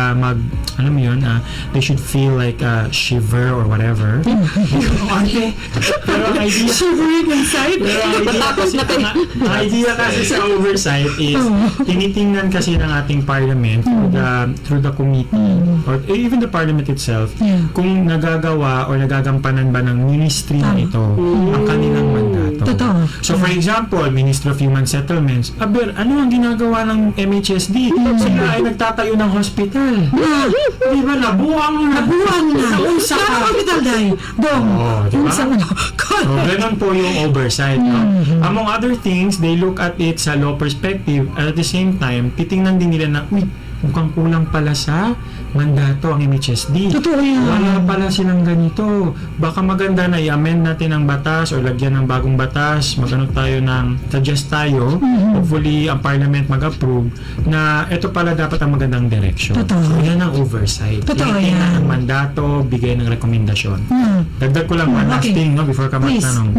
alam mo yun, they should feel like shiver or whatever. Okay. Pero ang idea, Shivering inside. pero ang idea kasi sa oversight is tinitingnan kasi ng ating parliament through the committee or even the parliament itself kung nagagawa or nagagampanan ba ng ministry na ito ang kanilang mandato. Totoo. So for example, Minister of Human Settlements, ano ang ginagawa ng MHSD? Sila ay nagtatayo ng hospital. Di ba? Nabuang na. Sa hospital dahil. Dong. Diba? Sa So, ganun po yung oversight. No? Among other things, they look at it sa law perspective at the same time, titingnan din nila na, mukhang kulang pala sa mandato ang MHSD. Totoo yan. Wala pala silang ganito. Baka maganda na i-amend natin ang batas o lagyan ng bagong batas. Suggest tayo. Hopefully, ang parliament mag-approve na ito pala dapat ang magandang direction. Totoo. So, yan ang oversight. Totoo Tinitingnan yan. ang mandato, bigay ng rekomendasyon. Dagdag ko lang one last Okay. thing before ka Please. magtanong.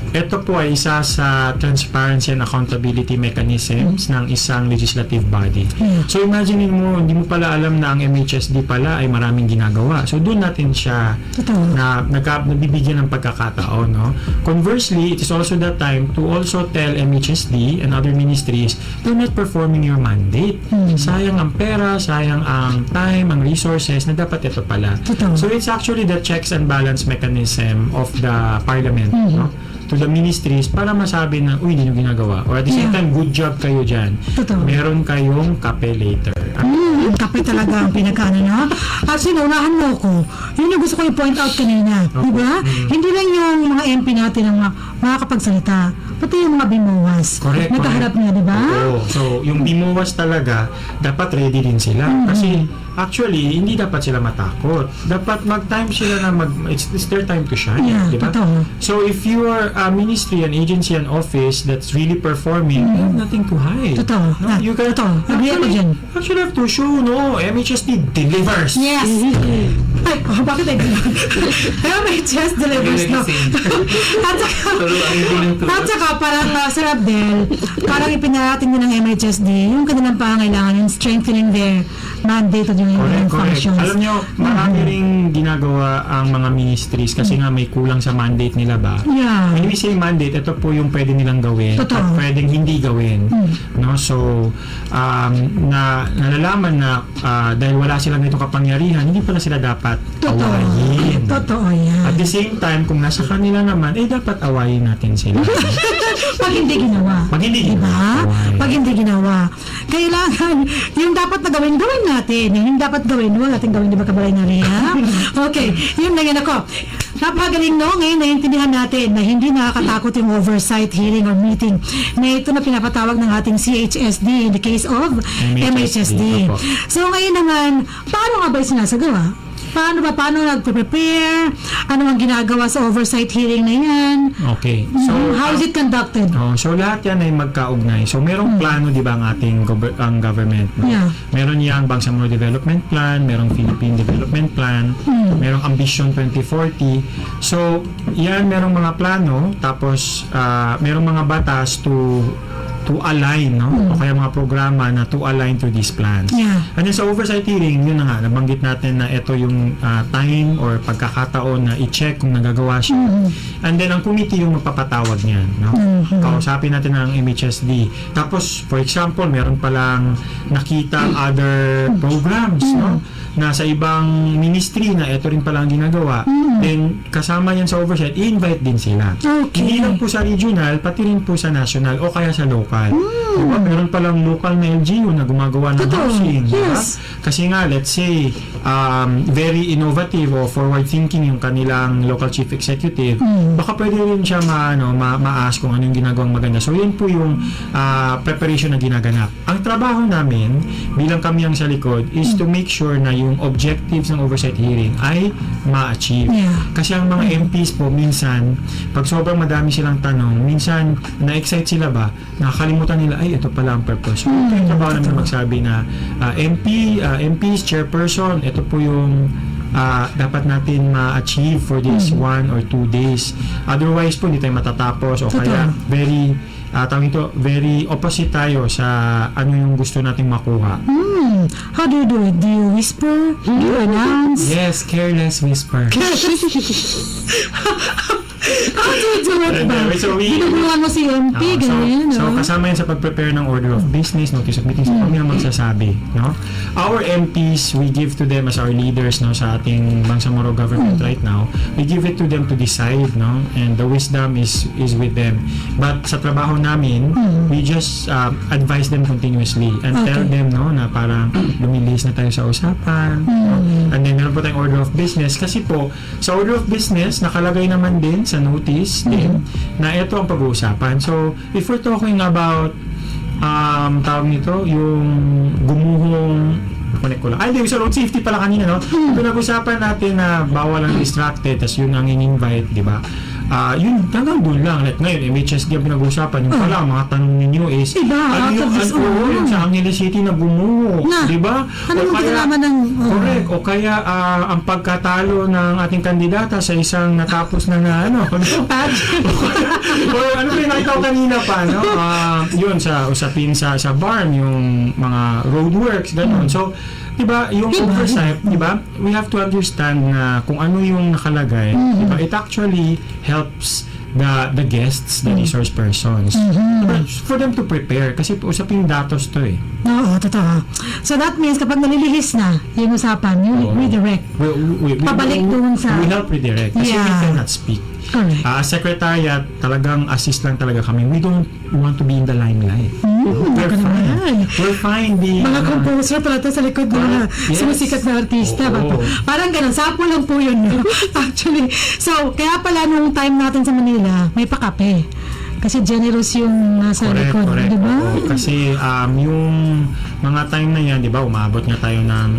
Ito po ay isa sa transparency and accountability mechanisms ng isang legislative body. So imagine mo, hindi mo pala alam na ang MHSD pala ay maraming ginagawa. So doon natin siya nabibigyan ng pagkakataon. No? Conversely, it is also the time to also tell MHSD and other ministries, you're not performing your mandate. Sayang ang pera, sayang ang time, ang resources na dapat ito pala. So it's actually the checks and balance mechanism of the parliament. No? To the ministries para masabi na, hindi nyo ginagawa. Or at the same time, good job kayo dyan. Totoo. Meron kayong kape later. Kape talaga ang pinagkano na. Actually, naunahan mo ko. Yun yung gusto ko i-point out kanina. Di ba? Hindi lang yung mga MP natin ang makakapagsalita. Pati yung mga bimuwas. Correct. Nakaharap niya, di ba? Oo. So, yung bimuwas talaga, dapat ready din sila. Kasi, actually, hindi dapat sila matakot. Dapat mag-time sila na it's their time to shine. Yeah, Di ba? totoo. So, if you are a ministry, an agency, an office that's really performing, you have nothing to hide. Totoo. No? You can, Totoo. Agree ako dyan. actually have to show, no, MHSD delivers. Yes. Ay, bakit ay MHS delivers, no? At saka parang Sir Abdel, parang ipinarating din ng MHSD yung kanilang pangangailangan in strengthening their mandate at yung Correct. functions. Alam nyo, marami ring ginagawa ang mga ministries kasi nga may kulang sa mandate nila ba? Yeah. When we say mandate, ito po yung pwede nilang gawin Totoo. at pwedeng hindi gawin. No? So, nalalaman na dahil wala silang ganitong kapangyarihan, hindi pala sila dapat awayin. Totoo yan. At the same time, kung nasa kanila naman, dapat awayin natin sila. Pag hindi ginawa. Pag hindi Diba? ginawa. Pag hindi ginawa. Kailangan, yung dapat na gawin natin. Yung dapat gawin, huwag natin gawin, di ba kabalay na rin, ha? Okay, yun na yan ako. Napakagaling, no? Ngayon, naiintindihan natin na hindi nakakatakot yung oversight hearing or meeting na ito na pinapatawag ng ating CHSD in the case of MHSD. Opo. So, ngayon naman, paano nga ba yung sinasagawa? Paano nagpe-prepare? Ano ang ginagawa sa oversight hearing na yan? Okay. So, How is it conducted? So lahat yan ay magkaugnay. So merong plano, di ba, ang ating ang government. No? Yeah. Meron yang Bangsamoro Development Plan, merong Philippine Development Plan, merong Ambition 2040. So yan, merong mga plano, tapos merong mga batas to align, no? O kaya mga programa na to align to these plans. Yeah. And then sa oversight hearing, yun na nga, nabanggit natin na ito yung time or pagkakataon na i-check kung nagagawa siya. And then ang committee yung magpapatawag niyan, no? Kausapin natin ang MHSD. Tapos, for example, meron palang nakita other programs, no? Na sa ibang ministry na ito rin palang ginagawa. Then, kasama yan sa oversight, i-invite din sila. Okay. Hindi lang po sa regional, pati rin po sa national o kaya sa local. Diba? Meron palang local na LGU na gumagawa ng Totoo. housing. Diba? Yes. Kasi nga, let's say, very innovative o forward-thinking yung kanilang local chief executive, baka pwede rin siya ma-ask kung ano yung ginagawang maganda. So, yun po yung preparation na ginaganap. Ang trabaho namin, bilang kami ang sa likod, is to make sure na yung objectives ng oversight hearing ay ma-achieve. Yeah. Kasi ang mga MPs po, minsan, pag sobrang madami silang tanong, minsan, na-excite sila ba, nakakalimutan nila, ay, ito pala ang purpose. So, ito yung trabaho namin magsabi na MPs, chairperson, ito po yung dapat natin ma-achieve for this 1 or 2 days. Otherwise po, hindi tayo matatapos o kaya very opposite tayo sa ano yung gusto nating makuha. How do you do it? Do you whisper? Do you announce? Yes, careless whisper. How do you do it ba? So Binubuluhan mo si MP, ganyan, so no? kasama yan sa pag-prepare ng order of business, notice of meetings, kami ang magsasabi, no? Our MPs, we give to them as our leaders, no, sa ating Bangsamoro government right now. We give it to them to decide, no? And the wisdom is with them. But sa trabaho namin, we just advise them continuously and tell them, no, na parang lumilis na tayo sa usapan, no? And then meron po tayong order of business kasi po sa order of business nakalagay naman din sa notice din na ito ang pag-uusapan. So if we're talking about tawag nito, yung gumuhong connect ko lang. Ay, sa road safety pala kanina, no? Pinag-usapan natin na bawal ang distracted, tas yun ang in-invite, di ba? Yun, hanggang doon lang. Like ngayon, MHSD ang pinag-usapan. Yung pala, mga tanong ninyo is, ano yung sa Angeles City na gumuho, di ba? Ano yung kinalaman ng... Correct. O kaya, ang pagkatalo ng ating kandidata sa isang natapos na ano, o ano yung nakita ko kanina pa, no? Yun, sa usapin sa barn, yung mga roadworks, gano'n. So, diba, yung oversight, diba, we have to understand na kung ano yung nakalagay, diba, it actually helps the guests, the resource persons, diba, for them to prepare kasi usaping datos to eh. Oo, totoo. So that means kapag nalilihis na yung usapan, you redirect. Pabalik doon sa... We help redirect kasi we cannot speak. Correct. Secretariat, talagang assist lang talaga kami. We don't want to be in the limelight. We're fine being... Mga composer pala to sa likod ng mga sumisikat na artista. Parang ganun, sapo lang po yun. Actually, so, kaya pala nung time natin sa Manila, may pakape. Kasi generous yung nasa likod, di ba? Kasi yung mga time na yan, di ba, umabot nga tayo ng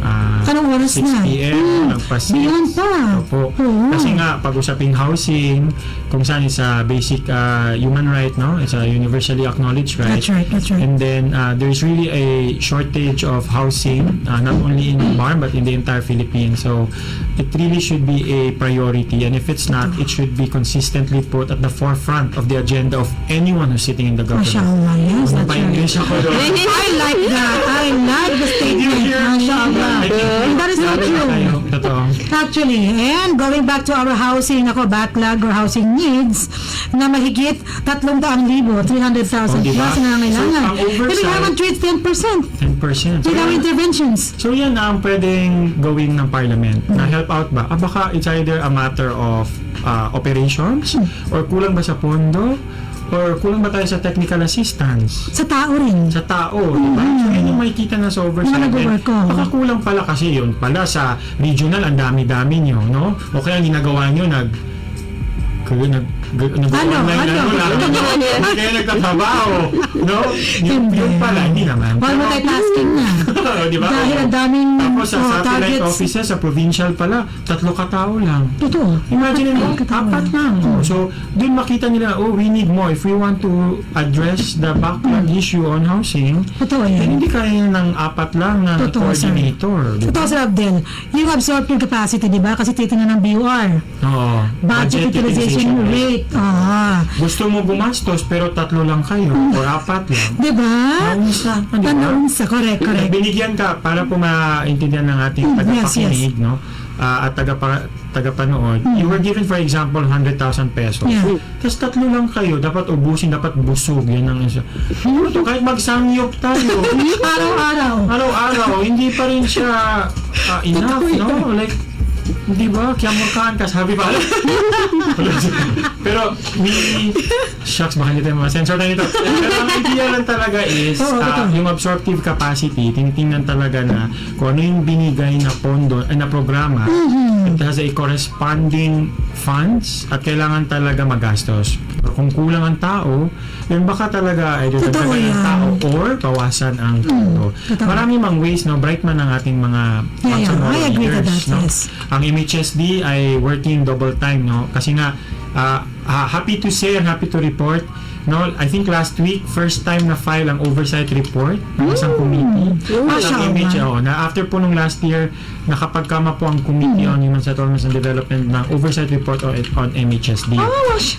anong oras 6 na? p.m. Nagpa-6. Beyond pa. Opo. Kasi nga, pag-usaping housing, kung saan is a basic human right, no? It's a universally acknowledged right. That's right. And then, there's really a shortage of housing, not only in Barm, but in the entire Philippines. So, it really should be a priority. And if it's not, it should be consistently put at the forefront of the agenda of anyone who's sitting in the government. Mashallah, yes, that's Pa-English right. ako doon. I like that. I like the statement. Mashallah. That is so true. Totoo. Actually, and going back to our housing, backlog or housing needs, na mahigit 300,000, 300,000 diba? plus na nangailangan. So, ang oversight, we haven't reached 10%. 10%. With our interventions. So yan ang pwedeng gawin ng parliament na help out ba? Baka it's either a matter of operations or kulang ba sa pondo or kulang ba tayo sa technical assistance? Sa tao rin. Sa tao, diba? So yun yung makikita na sa oversight. Mga nag-work ko. Baka kulang pala kasi yun pala sa regional ang dami-dami nyo, no? O kaya ang ginagawa nyo nag-online kaya nagtatrabaho, no? Yung pala, hindi naman. Multitasking na. Diba? Dahil ang daming tapos sa satellite targets. offices, sa provincial pala, 3 katao lang. Totoo. Imagine mo, 4 lang. So, dun makita nila, we need more. If we want to address the backlog issue on housing, Totoo then yan. hindi kaya ng 4 lang na Totoo, sir. coordinator. Diba? Totoo, Sir Abdel. Yung absorptive capacity, di ba? Kasi titingnan ng BUR. Oo. Budget utilization rate. Gusto mo gumastos pero 3 lang kayo or 4 lang. Di ba? Naunsa. Panaunsa. Correct. Binigyan ka para po maintindihan ng ating tagapakinig, no? At tagapanood. You were given, for example, 100,000 pesos. Yeah. Tapos 3 lang kayo, dapat ubusin, dapat busog. Yan ang isa. Ano to? Kahit magsamyop tayo. Araw-araw, hindi pa rin siya enough, no? Like, di ba? Kaya murkaan ka, sabi ba? Pero, shucks, baka hindi tayo masensor tayo nito. Pero ang idea lang talaga is, yung absorptive capacity, tinitingnan talaga na kung ano yung binigay na pondo, na programa, it has a corresponding funds at kailangan talaga magastos. Pero kung kulang ang tao, yun baka talaga either dagdagan ang tao or bawasan ang pondo. Marami mang ways, no? Bright man ang ating mga I agree to that, no? yes. Ang MHSD ay working double time, no? Kasi nga, happy to say and happy to report, no? I think last week, first time na file ang oversight report ng isang committee. Ang MHSD, na after po nung last year, nakapagkama po ang Committee on Human Settlements and Development ng oversight report on MHSD.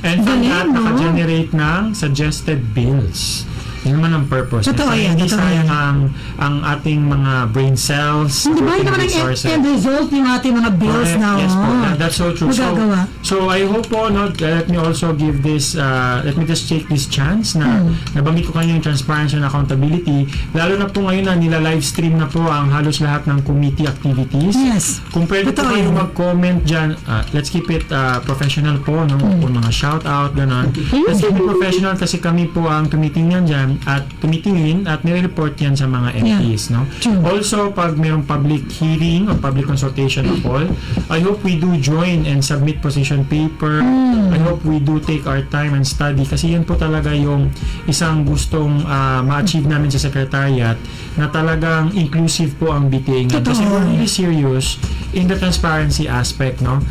And from that, naka-generate ng suggested bills. Yun naman ang purpose. Totoo Kaya yan, hindi totoo sayang yan. ang ating mga brain cells, Hindi ba? Hindi working naman ang resources. end result yung ating mga bills Correct. na. Yes po, that's so true. Magagawa. So I hope po, no, let me also give this, let me just take this chance na nabanggit ko kanina yung transparency and accountability. Lalo na po ngayon na nila-live stream na po ang halos lahat ng committee activities. Yes. Kung pwede po Totoo kayo yan. mag-comment dyan, let's keep it professional po, no? Kung mga shout-out, gano'n. Let's keep it professional kasi kami po ang tumitingnan dyan at tumitingin at nire-report yan sa mga MPs, no? True. Also, pag mayroong public hearing or public consultation of all, I hope we do join and submit position paper. I hope we do take our time and study kasi yan po talaga yung isang gustong ma-achieve namin sa Secretariat na talagang inclusive po ang BTA ngayon. Kasi we're really serious in the transparency aspect, no?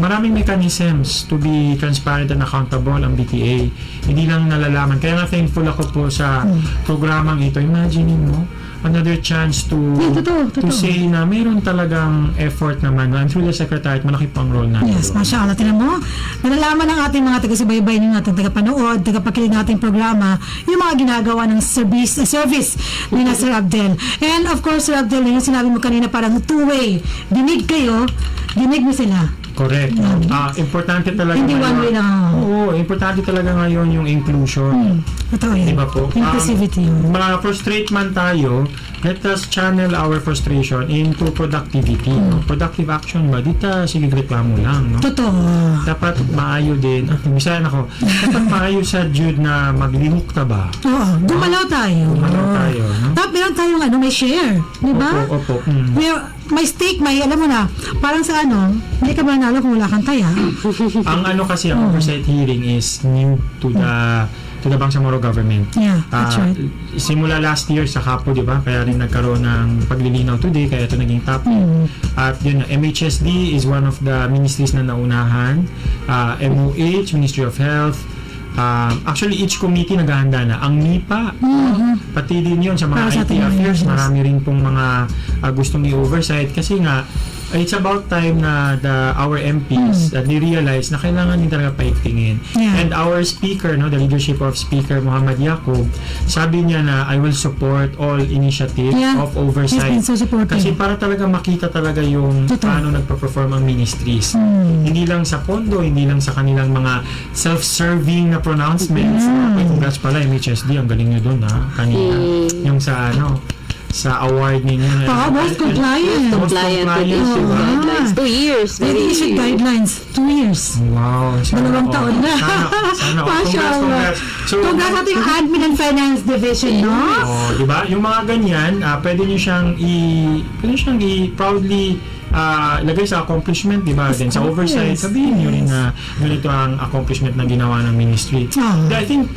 Maraming mechanisms to be transparent and accountable ang BTA. Hindi lang nalalaman. Kaya nga thankful ako po sa programang ito. Imagine mo, another chance to Totoo. say na mayroon talagang effort naman. And through the Secretariat, malaki pang role natin. Yes, masya Allah. Tinan mo, nalalaman ng ating mga taga-subaybay ng ating tagapanood, tagapakinig ng ating programa, yung mga ginagawa ng service ni na Sir Abdel. And of course, Sir Abdel, yung sinabi mo kanina parang two-way. Dinig kayo, dinig mo sila. Correct. Importante talaga Hindi one way lang. Oo, importante talaga ngayon yung inclusion. Totoo yan. Diba po? Inclusivity. Ma-frustrate man tayo, let us channel our frustration into productivity. No? Productive action ba? Dita, sige, reklamo lang. No? Totoo. Dapat maayo din. Bisayan ako. Dapat maayo sa Jude na maglimok ka ba? Oo, gumalaw tayo. Gumalaw tayo, no? Tapos meron tayong may share. Di ba? Opo. May stake, alam mo na, parang sa hindi ka manalo kung wala kang taya. Ang kasi, ang oversight hearing is new to the Bangsamoro government. Yeah, that's right. Simula last year sa Kapo, di ba? Kaya rin nagkaroon ng paglilinaw today, kaya ito naging topic. At yun, MHSD is one of the ministries na naunahan. MOH, Ministry of Health. Actually, each committee naghahanda na. Ang NIPA, pati din yun sa mga Para sa IT ating affairs, yes. marami rin pong mga gustong i-oversight kasi nga, it's about time na our MPs that they realize na kailangan din talaga paigtingin. Yeah. And our speaker, no, the leadership of Speaker Muhammad Yaqub, sabi niya na I will support all initiatives of oversight. He's been so supportive. Kasi para talaga makita talaga yung paano nagpa-perform ang ministries. Hindi lang sa pondo, hindi lang sa kanilang mga self-serving na pronouncements. Congrats pala, MHSD, ang galing nyo doon, ha? Kanina. Yung sa sa award ninyo. Most compliant. Diba? Guidelines. 2 years. They issued guidelines. 2 years. Wow. Dalawang taon na. Sana. Mashallah. So, Congrats natin yung Admin and Finance Division, no? di ba? Yung mga ganyan, pwede nyo siyang proudly lagay sa accomplishment, di ba? Then sa oversight, sabihin nyo rin na ganito ang accomplishment na ginawa ng ministry. I think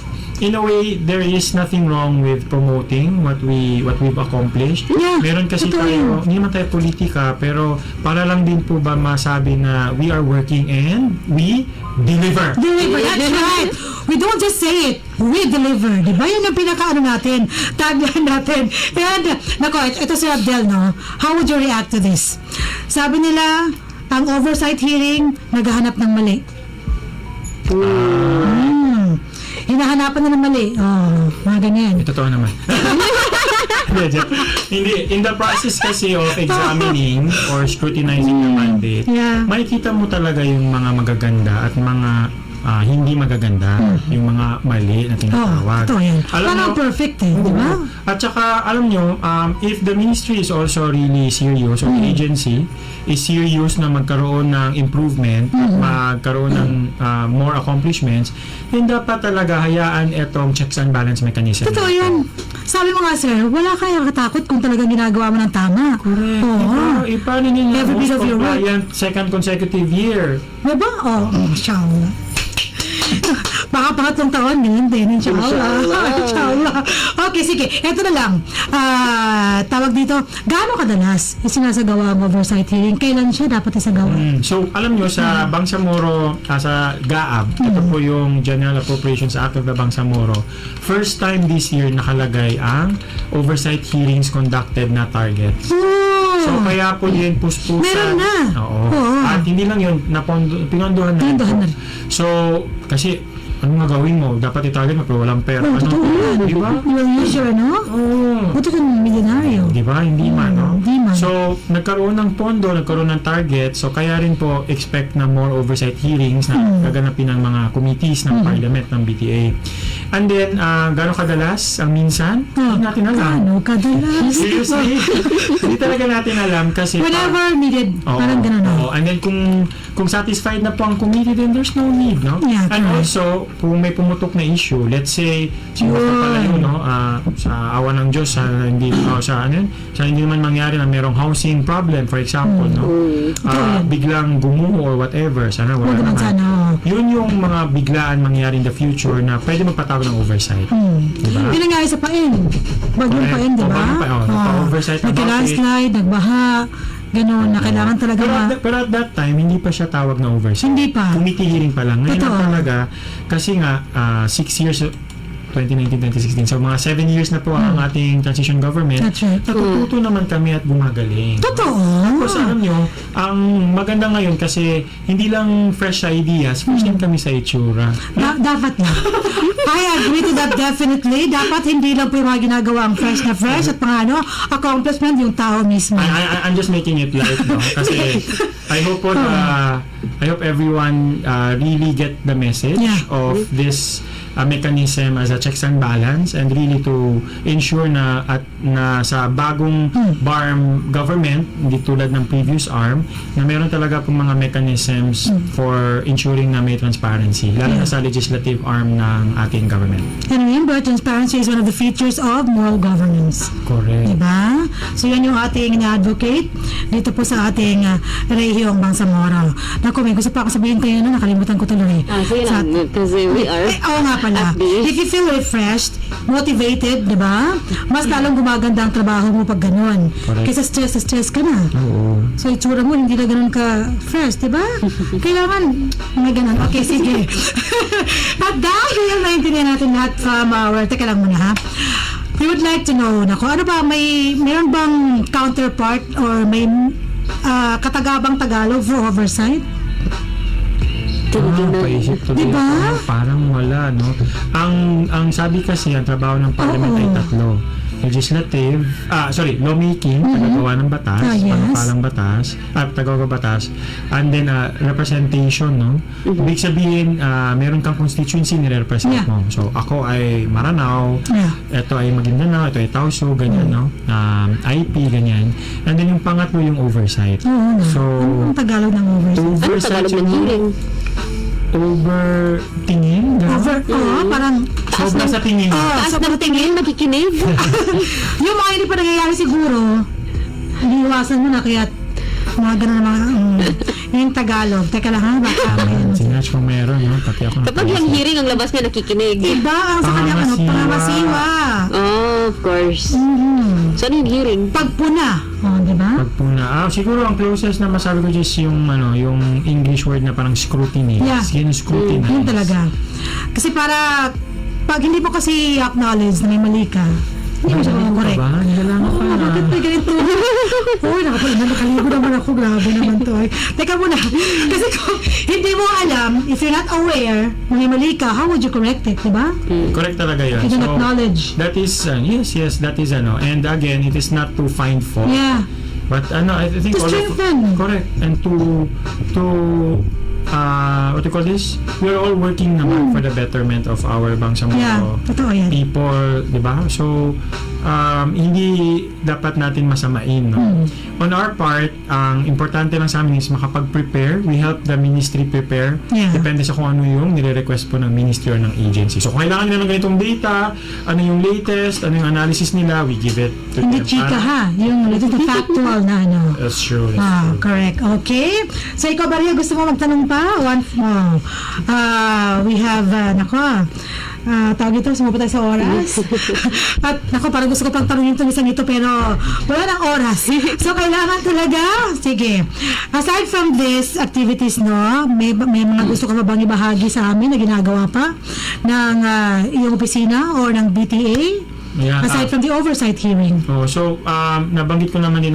in a way, there is nothing wrong with promoting what we've accomplished. Yeah, Meron kasi tayo, hindi naman tayo politika, pero para lang din po ba masabi na we are working and we deliver. Deliver, that's right. We don't just say it, we deliver. Di ba? Yun ang pinaka natin, tagline natin. And, ito si Abdel, no? How would you react to this? Sabi nila, ang oversight hearing, naghahanap ng mali. Hinahanapan na ng mali. Mga ganyan. Totoo naman. Hindi. In the process kasi of examining or scrutinizing the mandate, makikita mo talaga yung mga magaganda at mga hindi magaganda, yung mga mali na tinatawag. Ito yan. Alam Parang nyo, perfect di ba? At saka, alam nyo, if the ministry is also really serious, or the agency is serious na magkaroon ng improvement, magkaroon ng more accomplishments, then dapat talaga hayaan itong checks and balance mechanism. Totoo yan. Sabi mo nga, sir, wala kaya katakot kung talagang ginagawa mo ng tama. Correct. Paano nyo Every bit of your work. second consecutive year? Diba? Mashallah. Baka pangatlong taon din, inshallah. Okay, sige. Ito na lang. Tawag dito, gaano kadalas sinasagawa ang oversight hearing? Kailan siya dapat isagawa? So, alam nyo, sa Bangsamoro, sa GAAB, ito po yung General Appropriations Act of the Bangsamoro, first time this year nakalagay ang oversight hearings conducted na target. So, kaya po yun puspusan. Meron na. Oo. At hindi lang yun, pinondohan na. Pinondohan na. So, kasi Anong nga gawin mo? Dapat itarget mo pero walang pera. Oh, totoo yan. Di ba? Yung usual, no? Oo. Buti kang milyonaryo. Di ba? Hindi man, no? Hindi man. So, nagkaroon ng pondo, nagkaroon ng target. So, kaya rin po expect na more oversight hearings na gaganapin ng mga committees ng parliament ng BTA. And then, gano'ng kadalas? Ang minsan? Hindi natin alam. Ano kadalas? Seriously? Hindi talaga natin alam kasi... Whenever needed. Oo, Parang ganun, no? oo. And then, kung satisfied na po ang committee, then there's no need, no? Yeah, And correct. also, kung may pumutok na issue, let's say, siguro pala yun, no? Sa awa ng Diyos, sa hindi naman mangyari na merong housing problem, for example, no? Biglang gumuho or whatever, sana wala Huwag naman naman. sana, oo. Yun yung mga biglaan mangyari in the future na pwede magpatawag ng oversight. Diba? Yun ang nga sa pain. Bagyong Correct. pain, di ba? Bagyong pain, nagpa-oversight about it. Nagka-landslide, nagbaha, gano'n, na kailangan talaga Pero at that time, hindi pa siya tawag na oversight. Hindi pa. Committee hearing pa lang. Ngayon Totoo. na talaga, kasi nga, 6 years, 2019-2016. So, mga 7 years na po ang ating transition government. That's right. Natututo naman kami at gumagaling. Totoo. Tapos, alam nyo, ang maganda ngayon kasi hindi lang fresh ideas, fresh din kami sa itsura. Dapat na. I agree to that definitely. Dapat hindi lang po yung mga ginagawa ang fresh na fresh at mga accomplishment yung tao mismo. I'm just making it light, no? Kasi I hope po I hope everyone really get the message of this mechanism as a checks and balance and really to ensure na sa bagong BARM government, hindi tulad ng previous ARM, na meron talaga pong mga mechanisms for ensuring na may transparency, lalo na sa legislative arm ng ating government. And remember, transparency is one of the features of moral governance. Correct. Diba? So yan yung ating na-advocate dito po sa ating Rehiyong Bangsamoro. Naku, may gusto pa ako sabihin kayo nakalimutan ko tuloy. Sige lang, kasi we are Oo nga pala. upbeat. If you feel refreshed, motivated, di ba? Mas lalong gumaganda ang trabaho mo pag ganun. Correct. Kaysa stress ka na. Oo. So, itsura mo, hindi na ganun ka fresh, di ba? Kailangan, may ganun. Okay, sige. At dahil naintindihan natin lahat from our, teka lang muna ha. We would like to know, ano ba, mayroon bang counterpart or may katagabang Tagalog for oversight? Paisip tuloy Diba? ako, parang wala, no? Ang sabi kasi, ang trabaho ng parliament ay tatlo. Legislative, lawmaking, tagagawa ng batas, yes. pangpalang batas, tagagawa batas, and then representation, no? Ibig sabihin, meron kang constituency nire-represent mo. So, ako ay Maranao, ito ay Maguindanao, ito ay Tauso, ganyan, no? IP, ganyan. And then yung pangatlo yung oversight. Oo nga. So, Ano ang Tagalog ng oversight? ano oversight Tagalog ng hearing? tingin, Parang sobra sa tingin. Taas ng tingin, makikinig. yung mga hindi pa nangyayari siguro, iniiwasan mo na kaya mga ganun na mga yung Tagalog. Teka lang ha, baka may Sinatch kung meron, no? Pati ako Kapag yung hearing, ang labas niya nakikinig. Iba ang sa kanya pangasiwa. Oh, of course. So, ano yung hearing? Pagpuna. Di ba? Pagpuna. Siguro ang closest na masabi ko just yung yung English word na parang scrutiny. Yeah. Skin scrutiny. Yun talaga. Kasi para pag hindi mo kasi acknowledge na may mali ka, hindi mo siya correct. Ba? Nilalangan pa na. Bakit may ganito? Uy, nakaligo naman ako. Grabe naman to. Teka muna. Kasi kung hindi mo alam, if you're not aware, may mali ka, how would you correct it? Diba? Correct talaga yun. You don't acknowledge. That is, yes, that is And again, it is not to find fault. Yeah. But I think To strengthen. correct. And to what do you call this? We are all working naman for the betterment of our Bangsamoro Yeah. Totoo yan. people, di ba? So, hindi dapat natin masamain, no? On our part, ang importante lang sa amin is makapag-prepare. We help the ministry prepare. Yeah. Depende sa kung ano yung nire-request po ng ministry or ng agency. So, kung kailangan nila ng ganitong data, ano yung latest, ano yung analysis nila, we give it to Hindi them. chika ha. Yung ito factual na ano. That's true. That's true. Correct. Okay. So, ikaw, Maria, gusto mo magtanong pa? One more. We have, tawag ito, sumapa tayo sa oras. At, parang gusto ko pang tanongin itong isang ito, pero wala ng oras. So, kailangan talaga, sige. Aside from these activities, no, may mga gusto ka ba bang ibahagi sa amin na ginagawa pa ng iyong opisina or ng BTA? Yeah, Aside from the oversight hearing. So, nabanggit ko naman din,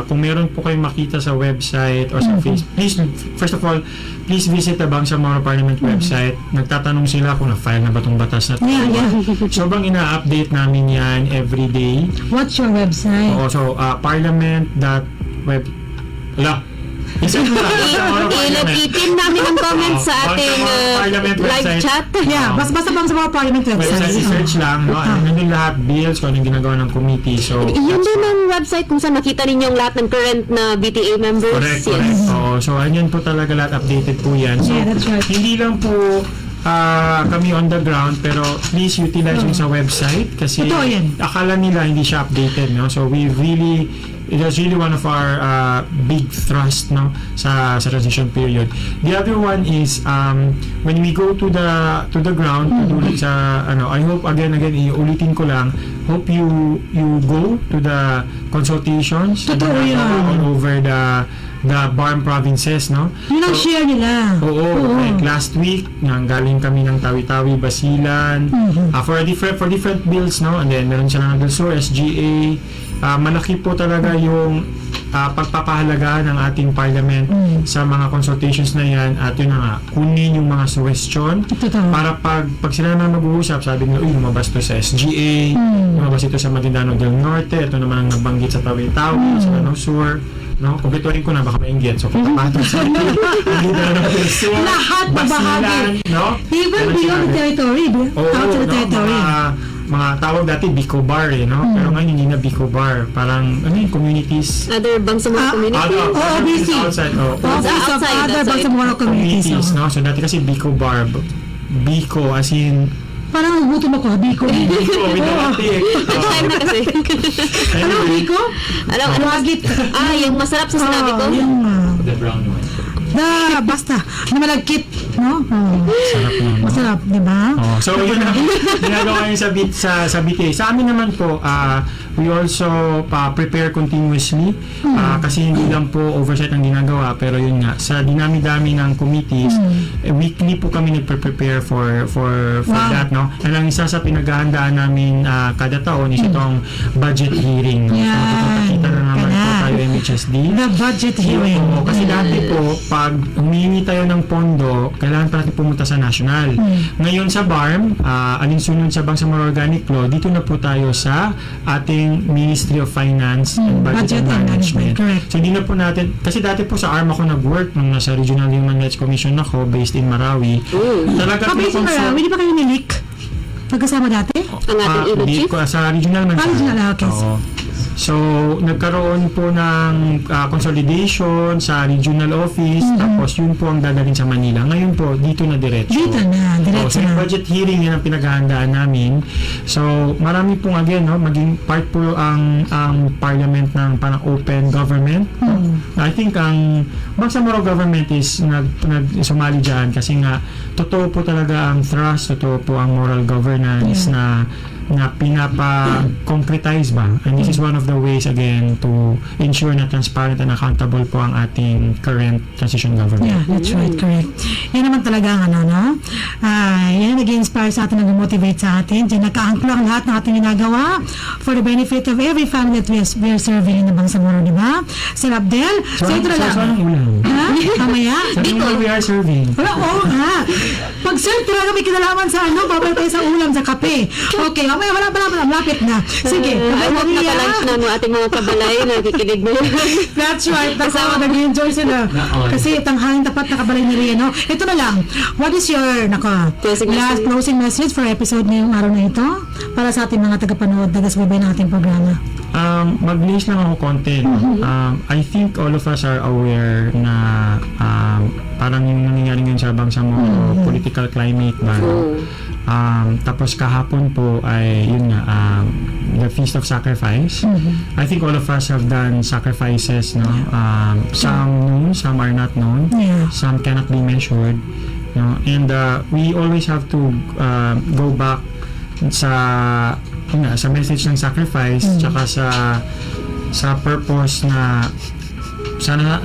kung meron po kayong makita sa website or sa Facebook, please, first of all, please visit the Bangsamoro Parliament website. Nagtatanong sila kung na-file na ba itong batas na ito. Yeah. Sobrang ina-update namin yan every day. What's your website? So, parliament.web... Isa mo lang. Itin namin ang comments sa ating Parliament live website. chat. Yeah, basta bang sa mga Parliament Website, website. i-search lang, no? Nandun lahat, bills, kung anong ginagawa ng committee. So, Yun din ang website kung saan makita ninyo ang lahat ng current na BTA members. correct. Yes. So, andyan po talaga lahat, updated po yan. So, Yeah, that's right. hindi lang po kami on the ground, pero please utilize yung sa website kasi Totoo yan. akala nila hindi siya updated, no? So, it was really one of our big thrust, no, sa transition period. The other one is when we go to the ground to do like sa I hope again iulitin ko lang, hope you go to the consultations Totoo na yan. all over the BARM provinces, no? Yun ang share nila. Oo. Like last week, galing kami ng Tawi-Tawi, Basilan, for different bills, no? And then meron sila ng Bilsur, SGA. Malaki po talaga yung pagpapahalaga ng ating parliament sa mga consultations na yan, at yun na nga, kunin yung mga suggestion Totoo. para pag sila naman mag-uusap, sabi nila, lumabas to sa SGA, lumabas ito sa Maguindanao del Norte, ito naman ang nabanggit sa Tawi-Tawi, sa Lanao Sur, no? Kumpletuhin ko na, baka mainggit. So, pagkapato sa Maguindanao del Sur, Lahat na Basilan, bahagi. no? Even Ganun beyond sinabi. the territory. Oo, Out to the no? territory. Mga tawag dati Bico Bar, no? Pero ngayon hindi na Bico Bar. Parang, communities. Other Bangsamoro community. OBC. Outside, Office of Outside, Other outside. Bangsamoro Communities. communities, no? So, dati kasi Bico Bar. Bico, as in, Parang nagutom ako, Biko. Bico, with the tick. Time na kasi. Ano, Biko? Ano Wagit. yung masarap sa sinabi ko. Yung, The brown one. basta, na malagkit, no? Sarap naman. Masarap, di ba? So, yun ang ginagawa yun sa BTA. Sa amin naman po, we also prepare continuously kasi hindi lang po oversight ang ginagawa, pero yun nga, sa dinami-dami ng committees, weekly po kami nagpe-prepare for that, no? And ang isa sa pinaghahandaan namin kada taon is itong budget hearing. No? So, makikita na naman po tayo MHSD. The budget hearing. Oo, kasi dati po, pag humingi tayo ng pondo, kailangan pa natin pumunta sa national. Ngayon sa BARM, alinsunod sa Bangsamoro Organic Law, dito na po tayo sa ating Ministry of Finance and Budget and Management. Correct. So hindi na po natin, kasi dati po sa ARM ako nag-work nung nasa Regional Human Rights Commission ako, based in Marawi. Talaga Kami sa Marawi, di ba kayo nilik? Pagkasama dati? Ang ating ilo chief. Sa regional man. Regional, okay. Oo. So, nagkaroon po ng consolidation sa regional office, tapos yun po ang dadalhin sa Manila. Ngayon po, dito na diretso. Dito na, diretso So, yung na. budget hearing, yan ang pinaghahandaan namin. So, marami pong again, no, maging part po ang parliament ng parang open government. I think ang Bangsamoro government is sumali dyan kasi nga, totoo po talaga ang trust, totoo po ang moral governance na pinapa-concretize ba? And this is one of the ways again to ensure na transparent and accountable po ang ating current transition government. Yeah, that's right, correct. Yan naman talaga ang no? Yan ang nag-inspire sa atin, nag-motivate sa atin. Diyan nakaangkla ang lahat ng ating ginagawa for the benefit of every family that we are serving in the Bangsamoro, di ba? Sir Abdel, so ito na lang. So, anong ulam? Ha? Mamaya? Anong ulam we are serving? Wala, oo nga. Pag-serve talaga may kinalaman sa babay tayo sa ulam, sa kape. Okay, mamaya wala, malapit na. Sige. I hope naka-lunch na mo ating mga kabalay na nakikinig mo. That's right. Kasama, nag-enjoy sila. Kasi tanghaling tapat na kabalay ni Ria, no? Ito na lang. What is your, last closing message for episode ngayong araw na ito? Para sa ating mga tagapanood, taga-subaybay ng ating programa. Mag-list lang ako konti. I think all of us are aware na parang yung nangyayari ngayon sa Bangsamoro political climate ba, no? Tapos kahapon po ay yun nga, the Feast of Sacrifice. I think all of us have done sacrifices, no? Some known, some are not known. Yeah. Some cannot be measured, no? And we always have to go back sa message ng sacrifice, tsaka sa purpose na sana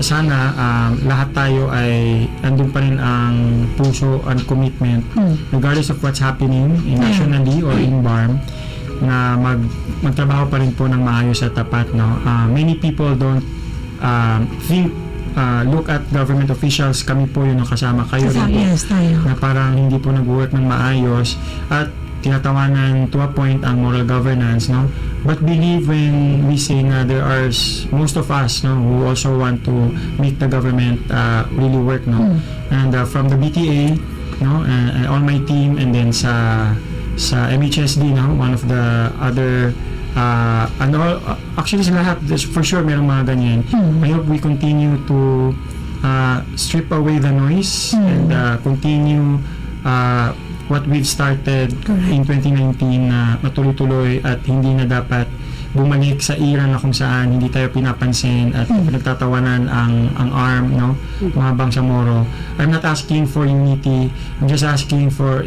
lahat tayo ay andun pa rin ang puso and commitment regardless of what's happening nationally or in BARM. na magtrabaho pa rin po ng maayos at tapat, no. Many people don't look at government officials, kami po yun ang kasama kayo rin po, Yes, tayo. na parang hindi po nag-work ng maayos at tinatawanan to a point ang moral governance, no. But believe when we say na there are most of us, no, who also want to make the government really work, no. And from the BTA, no, and all my team, and then sa MHSD, no, one of the other and all, actually sa lahat, for sure merong mga ganyan. I hope we continue to strip away the noise and continue what we've started in 2019 na matuloy-tuloy at hindi na dapat bumalik sa era na kung saan hindi tayo pinapansin at pinagtatawanan ang arm, no, mga Bangsamoro. I'm not asking for unity, I'm just asking for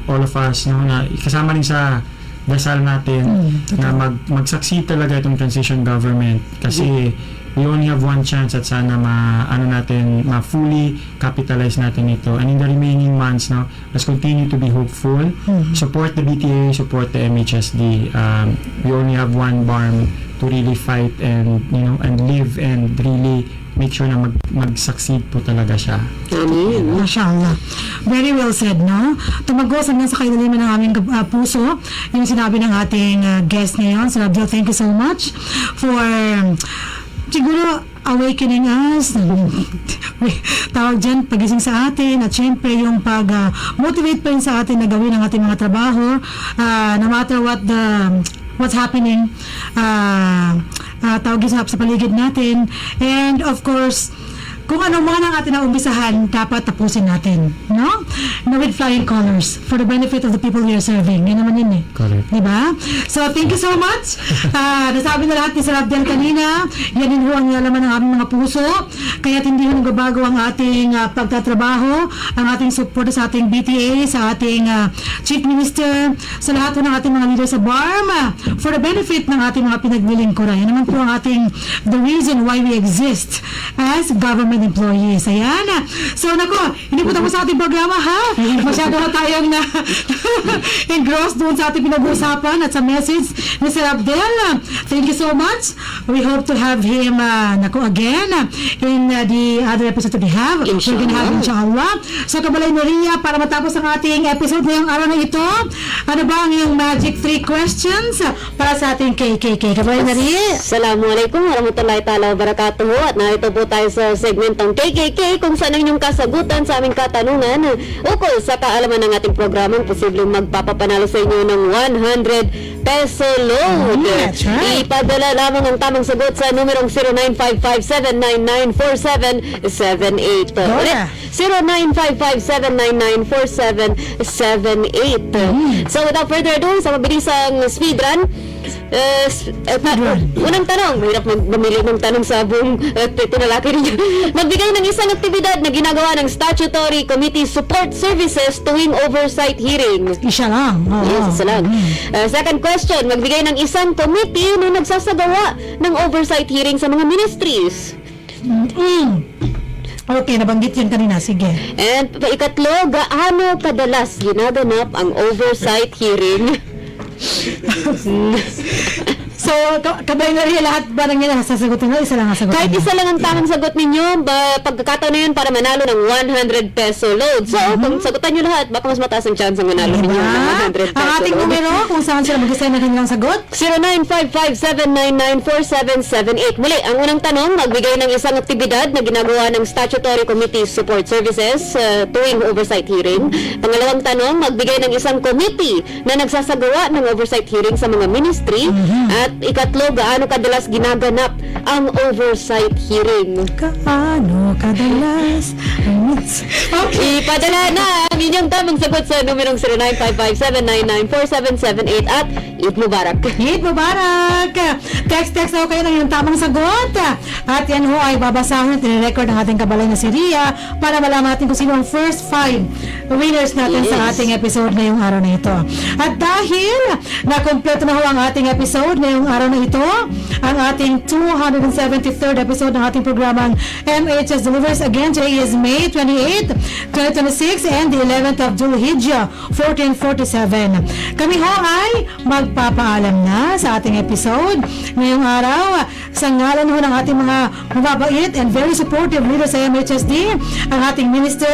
all of us, no, na kasama rin sa dasal natin na mag-succeed talaga itong transition government kasi we only have one chance at sana ma-fully capitalize natin ito. And in the remaining months, no, let's continue to be hopeful. Support the BTA, support the MHSD. We only have one barm to really fight and, you know, and live and really make sure na mag-succeed po talaga siya. Amen. Mashallah. Very well said, no? Tumagos hanggang sa kailaliman ng aming puso yung sinabi ng ating guest ngayon. So, Abdel, thank you so much for siguro awakening us, tawag dyan, pagising sa atin, at syempre yung pag-motivate pa rin sa atin na gawin ang ating mga trabaho, no matter what's happening, tawag sa paligid natin, and of course, kung ano mga nang atin na umbisahan, dapat tapusin natin, no? No, with flying colors for the benefit of the people we are serving. Yan naman yun eh. Correct. Diba? So, thank you so much. Nasabi na lahat ni Sir Abdel kanina, yan din ho ang nilalaman ng aming mga puso. Kaya hindi ho nagbabago ang ating pagtatrabaho, ang ating support sa ating BTA, sa ating Chief Minister, sa lahat ho ng ating mga leaders sa BARM, for the benefit ng ating mga pinaglilingkuran. Yan naman po ang ating, the reason why we exist as government employees. Ayan. So, nako, hindi po tapos sa ating programa, ha? Masyado na tayong na engrossed doon sa ating pinag-uusapan at sa message ni Sir Abdel. Thank you so much. We hope to have him, again, in the other episode that we have. We're gonna have, inshallah. So, Kabalay Maria, para matapos ang ating episode ngayong araw na ito, ano ba ang iyong magic 3 questions para sa ating KKK? Kabalay Maria. Assalamualaikum warahmatullahi ta'ala wabarakatuh. At narito po tayo sa segmentong KKK kung saan ang inyong kasagutan sa aming katanungan ukol sa kaalaman ng ating programang posibleng magpapapanalo sa inyo ng 100 peso load. That's right. Ipadala lamang ang tamang sagot sa numerong 0955-799-4778. Ulit, 0955-799-4778. So without further ado, sa mabilisang speedrun, unang tanong, mahirap mamili ng tanong sa buong tinalaki ninyo. Magbigay ng isang aktibidad na ginagawa ng Statutory Committee Support Services tuwing oversight hearing. Isa lang. Oo. Yes, isa lang. Second question, magbigay ng isang committee na nagsasagawa ng oversight hearing sa mga ministries. Okay, nabanggit yan kanina. Sige. And ikatlo, gaano kadalas ginaganap ang oversight hearing? So, Kabalay Maria, lahat ba nang yan sasagutin mo? Isa lang ang sagot. Kahit isa lang ang tamang sagot ninyo, pagkakataon na yun para manalo ng 100 peso load. So, kung sagutan nyo lahat, baka mas mataas ang chance ang manalo ninyo ng 100 peso Ang ating load. numero, kung saan sila mag-isay na kanilang sagot? 0955-799-4778. Muli, ang unang tanong, magbigay ng isang aktibidad na ginagawa ng Statutory Committee Support Services tuwing oversight hearing. Pangalawang tanong, magbigay ng isang committee na nagsasagawa ng oversight hearing sa mga ministry. At ikatlo, gaano kadalas ginaganap ang oversight hearing? Gaano kadalas? Okay. Ipadala na ang inyong tamang sagot sa numerong 0955-799-4778 at Eid Mubarak. Eid Mubarak! Text ako kayo ng inyong tamang sagot. At yan ho ay babasahin at record ng ating kabalay na si Ria para malaman natin kung sino ang first 5 winners natin sa ating episode ngayong araw na ito. At dahil nakompleto na ho ang ating episode ngayong araw na ito, ang ating 273rd episode ng ating programang MHS Delivers. Again, today is May 28, 2026 and the 11th of Dhul-Hijjah, 1447. Kami ho ay magpapaalam na sa ating episode ngayong araw sa ngalan ho ng ating mga mababait and very supportive leaders sa MHSD, ang ating Minister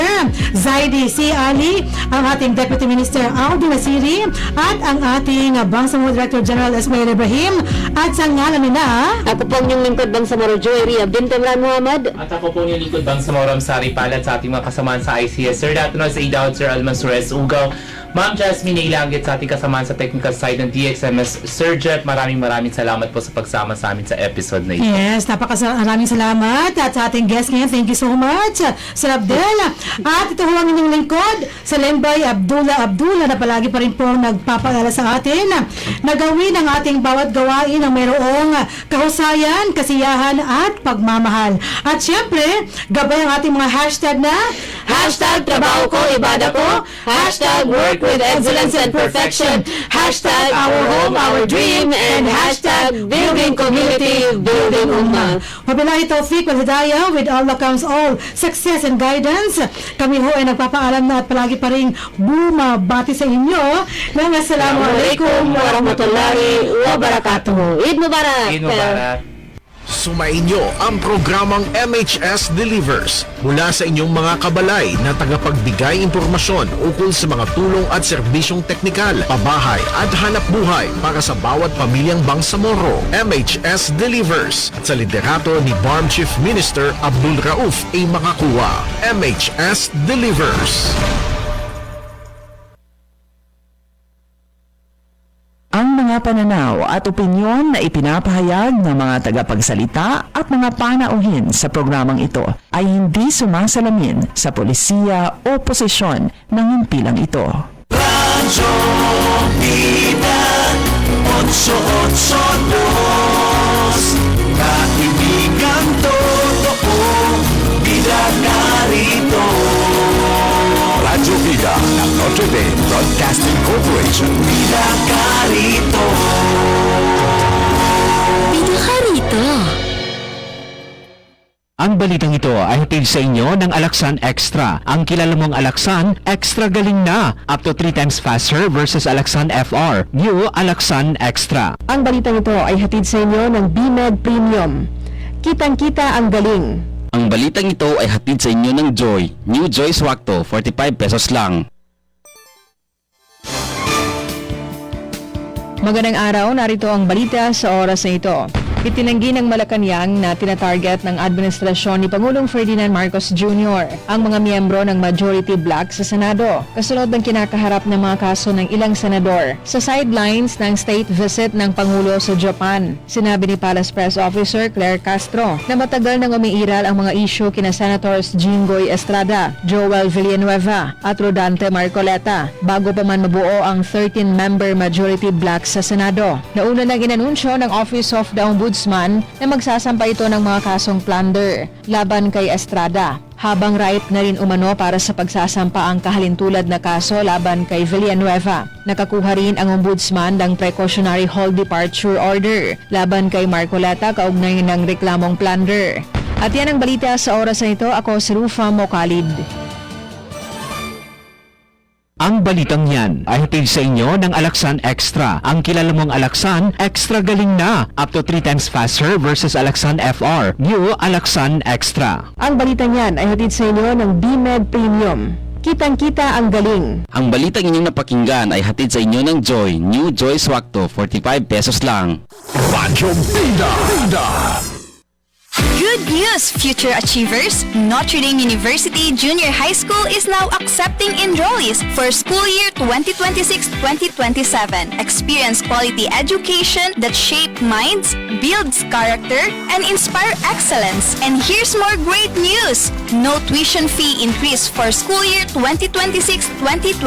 Zaidi C. Ali, ang ating Deputy Minister Aldo Nasiri, at ang ating Bangsamoro Director General Ismail Ibrahim, at sa ngalan nila, Ako po ang inyong lingkod Bangsamoro Joy Ria Bint Imran Muhammad. At ako po yung lingkod Bangsamoro Sari Palat sa ating mga kasamaan sa ICS. Sir Datuno sa Idaud, Sir Almansur S. Ugaw, Ma'am Jasmine Ilangit sa ating kasamaan sa technical side ng DXMS, Sir Jet. Maraming salamat po sa pagsama sa amin sa episode na ito. yes, maraming salamat at sa ating guest ngayon, thank you so much, Sir Abdel. At ito ho ang inyong lingkod sa Lembay Abdullah na palagi pa rin po nagpapaalala sa atin na gawin ang ating bawat gawain ng mayroong kahusayan, kasiyahan at pagmamahal. At syempre, gabay ang ating mga hashtag na Hashtag trabaho ko, ibada ko. Hashtag work with excellence and perfection. Hashtag our home, our dream. And hashtag building community, building ummah. Wabillahi tawfiq wal hidayah, with Allah comes all success and guidance. Kami ho ay nagpapaalam na at palagi pa rin bumabati sa inyo ng Assalamualaikum Warahmatullahi wabarakatuh. Eid Mubarak. Eid Mubarak. Sumainyo ang programang MHS Delivers mula sa inyong mga kabalay na tagapagbigay impormasyon ukol sa mga tulong at serbisyong teknikal, pabahay at hanap buhay para sa bawat pamilyang Bangsamoro. MHS Delivers at sa liderato ni BARM Chief Minister Abdul Rauf A. Makakuwa. MHS Delivers. Ang mga pananaw at opinyon na ipinapahayag ng mga tagapagsalita at mga panauhin sa programang ito ay hindi sumasalamin sa polisiya o posisyon ng himpilang ito. Radyo Vida 882 Kaibigan totoo Vida narito Radyo Vida ng Notre Dame Broadcasting Corporation. Vida narito Vida ka rito. Ang balitang ito ay hatid sa inyo ng Alaksan Extra. Ang kilala mong Alaksan, extra galing na. Up to 3 times faster versus Alaksan FR. New Alaksan Extra. Ang balitang ito ay hatid sa inyo ng BMed Premium. Kitang-kita ang galing. Ang balitang ito ay hatid sa inyo ng Joy. New Joy Swakto, 45 pesos lang. Magandang araw, narito ang balita sa oras na ito. Itinanggi ng Malacanang na tinatarget ng administrasyon ni Pangulong Ferdinand Marcos Jr. ang mga miyembro ng majority bloc sa Senado, kasunod ng kinakaharap ng mga kaso ng ilang senador. Sa sidelines ng state visit ng Pangulo sa Japan, sinabi ni Palace Press Officer Claire Castro na matagal nang umiiral ang mga issue kina Senators Jinggoy Estrada, Joel Villanueva at Rodante Marcoleta bago pa man mabuo ang 13-member majority bloc sa Senado. Nauna nang inanunsyo ng Office of the Ombudsman na magsasampa ito ng mga kasong plunder laban kay Estrada, habang right na rin umano para sa pagsasampa ang kahalintulad na kaso laban kay Villanueva. Nakakuha rin ang Ombudsman ng precautionary hold departure order laban kay Marcoleta kaugnay ng reklamong plunder. At yan ang balita sa oras na ito. Ako si Rufa Mokalid. Ang balitang yan ay hatid sa inyo ng Alaksan Extra. Ang kilala mong Alaksan, extra galing na. Up to 3 times faster versus Alaksan FR. New Alaksan Extra. Ang balitang yan ay hatid sa inyo ng BMed Premium. Kitang-kita ang galing. Ang balitang inyong napakinggan ay hatid sa inyo ng Joy. New Joy Swakto, 45 pesos lang. Radyo Vida. Good news, future achievers! Notre Dame University Junior High School is now accepting enrollees for school year 2026-2027. Experience quality education that shape minds, builds character, and inspire excellence. And here's more great news! No tuition fee increase for school year 2026-2027.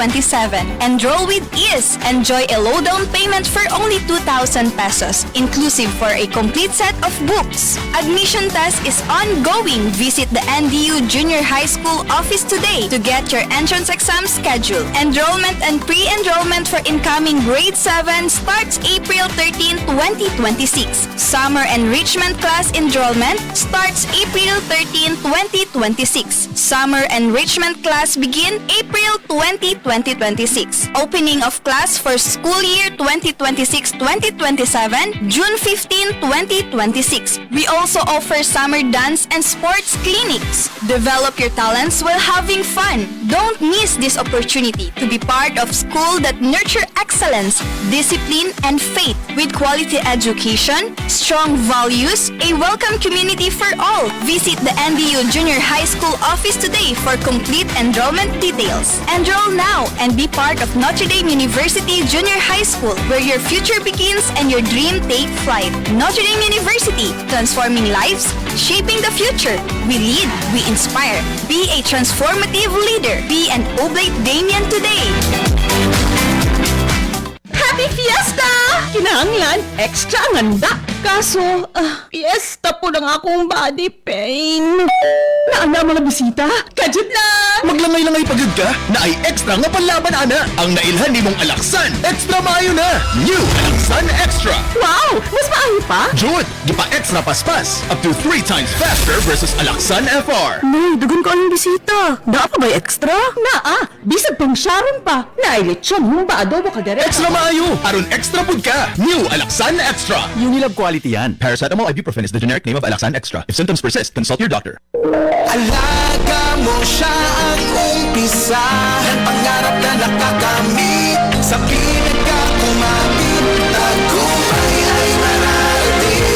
Enroll with ease. Enjoy a low down payment for only 2,000 pesos, inclusive for a complete set of books. Admission test process is ongoing. Visit the NDU Junior High School office today to get your entrance exam schedule. Enrollment and pre-enrollment for incoming grade 7 starts April 13, 2026. Summer enrichment class enrollment starts April 13, 2026. Summer enrichment class begin April 20, 2026. Opening of class for school year 2026-2027, June 15, 2026. We also offer summer dance and sports clinics. Develop your talents while having fun. Don't miss this opportunity to be part of school that nurture excellence, discipline, and faith with quality education, strong values, a welcome community for all. Visit the NDU Junior High School office today for complete enrollment details. Enroll now and be part of Notre Dame University Junior High School, where your future begins and your dream take flight. Notre Dame University, transforming lives, shaping the future. We lead, we inspire. Be a transformative leader. Be an Oblate Damien today. Happy Fiesta! Kinahanglan, extra ang handa. Kaso, fiesta po ng akong body pain. Naana mga bisita? Kajud lang! Maglangay-langay pagod ka na ay extra nga panlaban ana. Ang nailhan ni mong Alaksan, extra maayo na. New Alaksan Extra. Wow! Mas maayo pa? Jud, di pa extra paspas. Up to 3 times faster versus Alaksan FR. Nay, dugon ko ang bisita. Naa pa ba'y extra? Naa! Bisag pang Sharon pa. Nailitsyon mo ba adobo ka direct? Extra maayo. Aron extra pud ka. New Alaksan Extra. Unilab quality yan. Paracetamol ibuprofen is the generic name of Alaksan Extra. If symptoms persist, consult your doctor. Alaga mo siya ang umpisa ng pangarap na nakakamit. Sa pinagkakumapit, tagumpay ay mararating.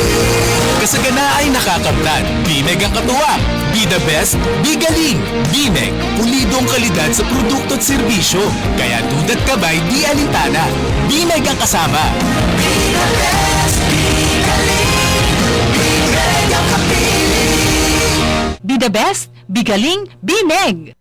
Kasagana ay nakakamtan. Bimeg ang katuwang. Be the best, be galing. Bimeg, pulidong kalidad sa produkto at serbisyo. Kaya dudat ka ba'y di alintana. Bimeg ang kasama. Be the best, be galing. Bimeg ang kapili. Be the best, be galing, be Meg!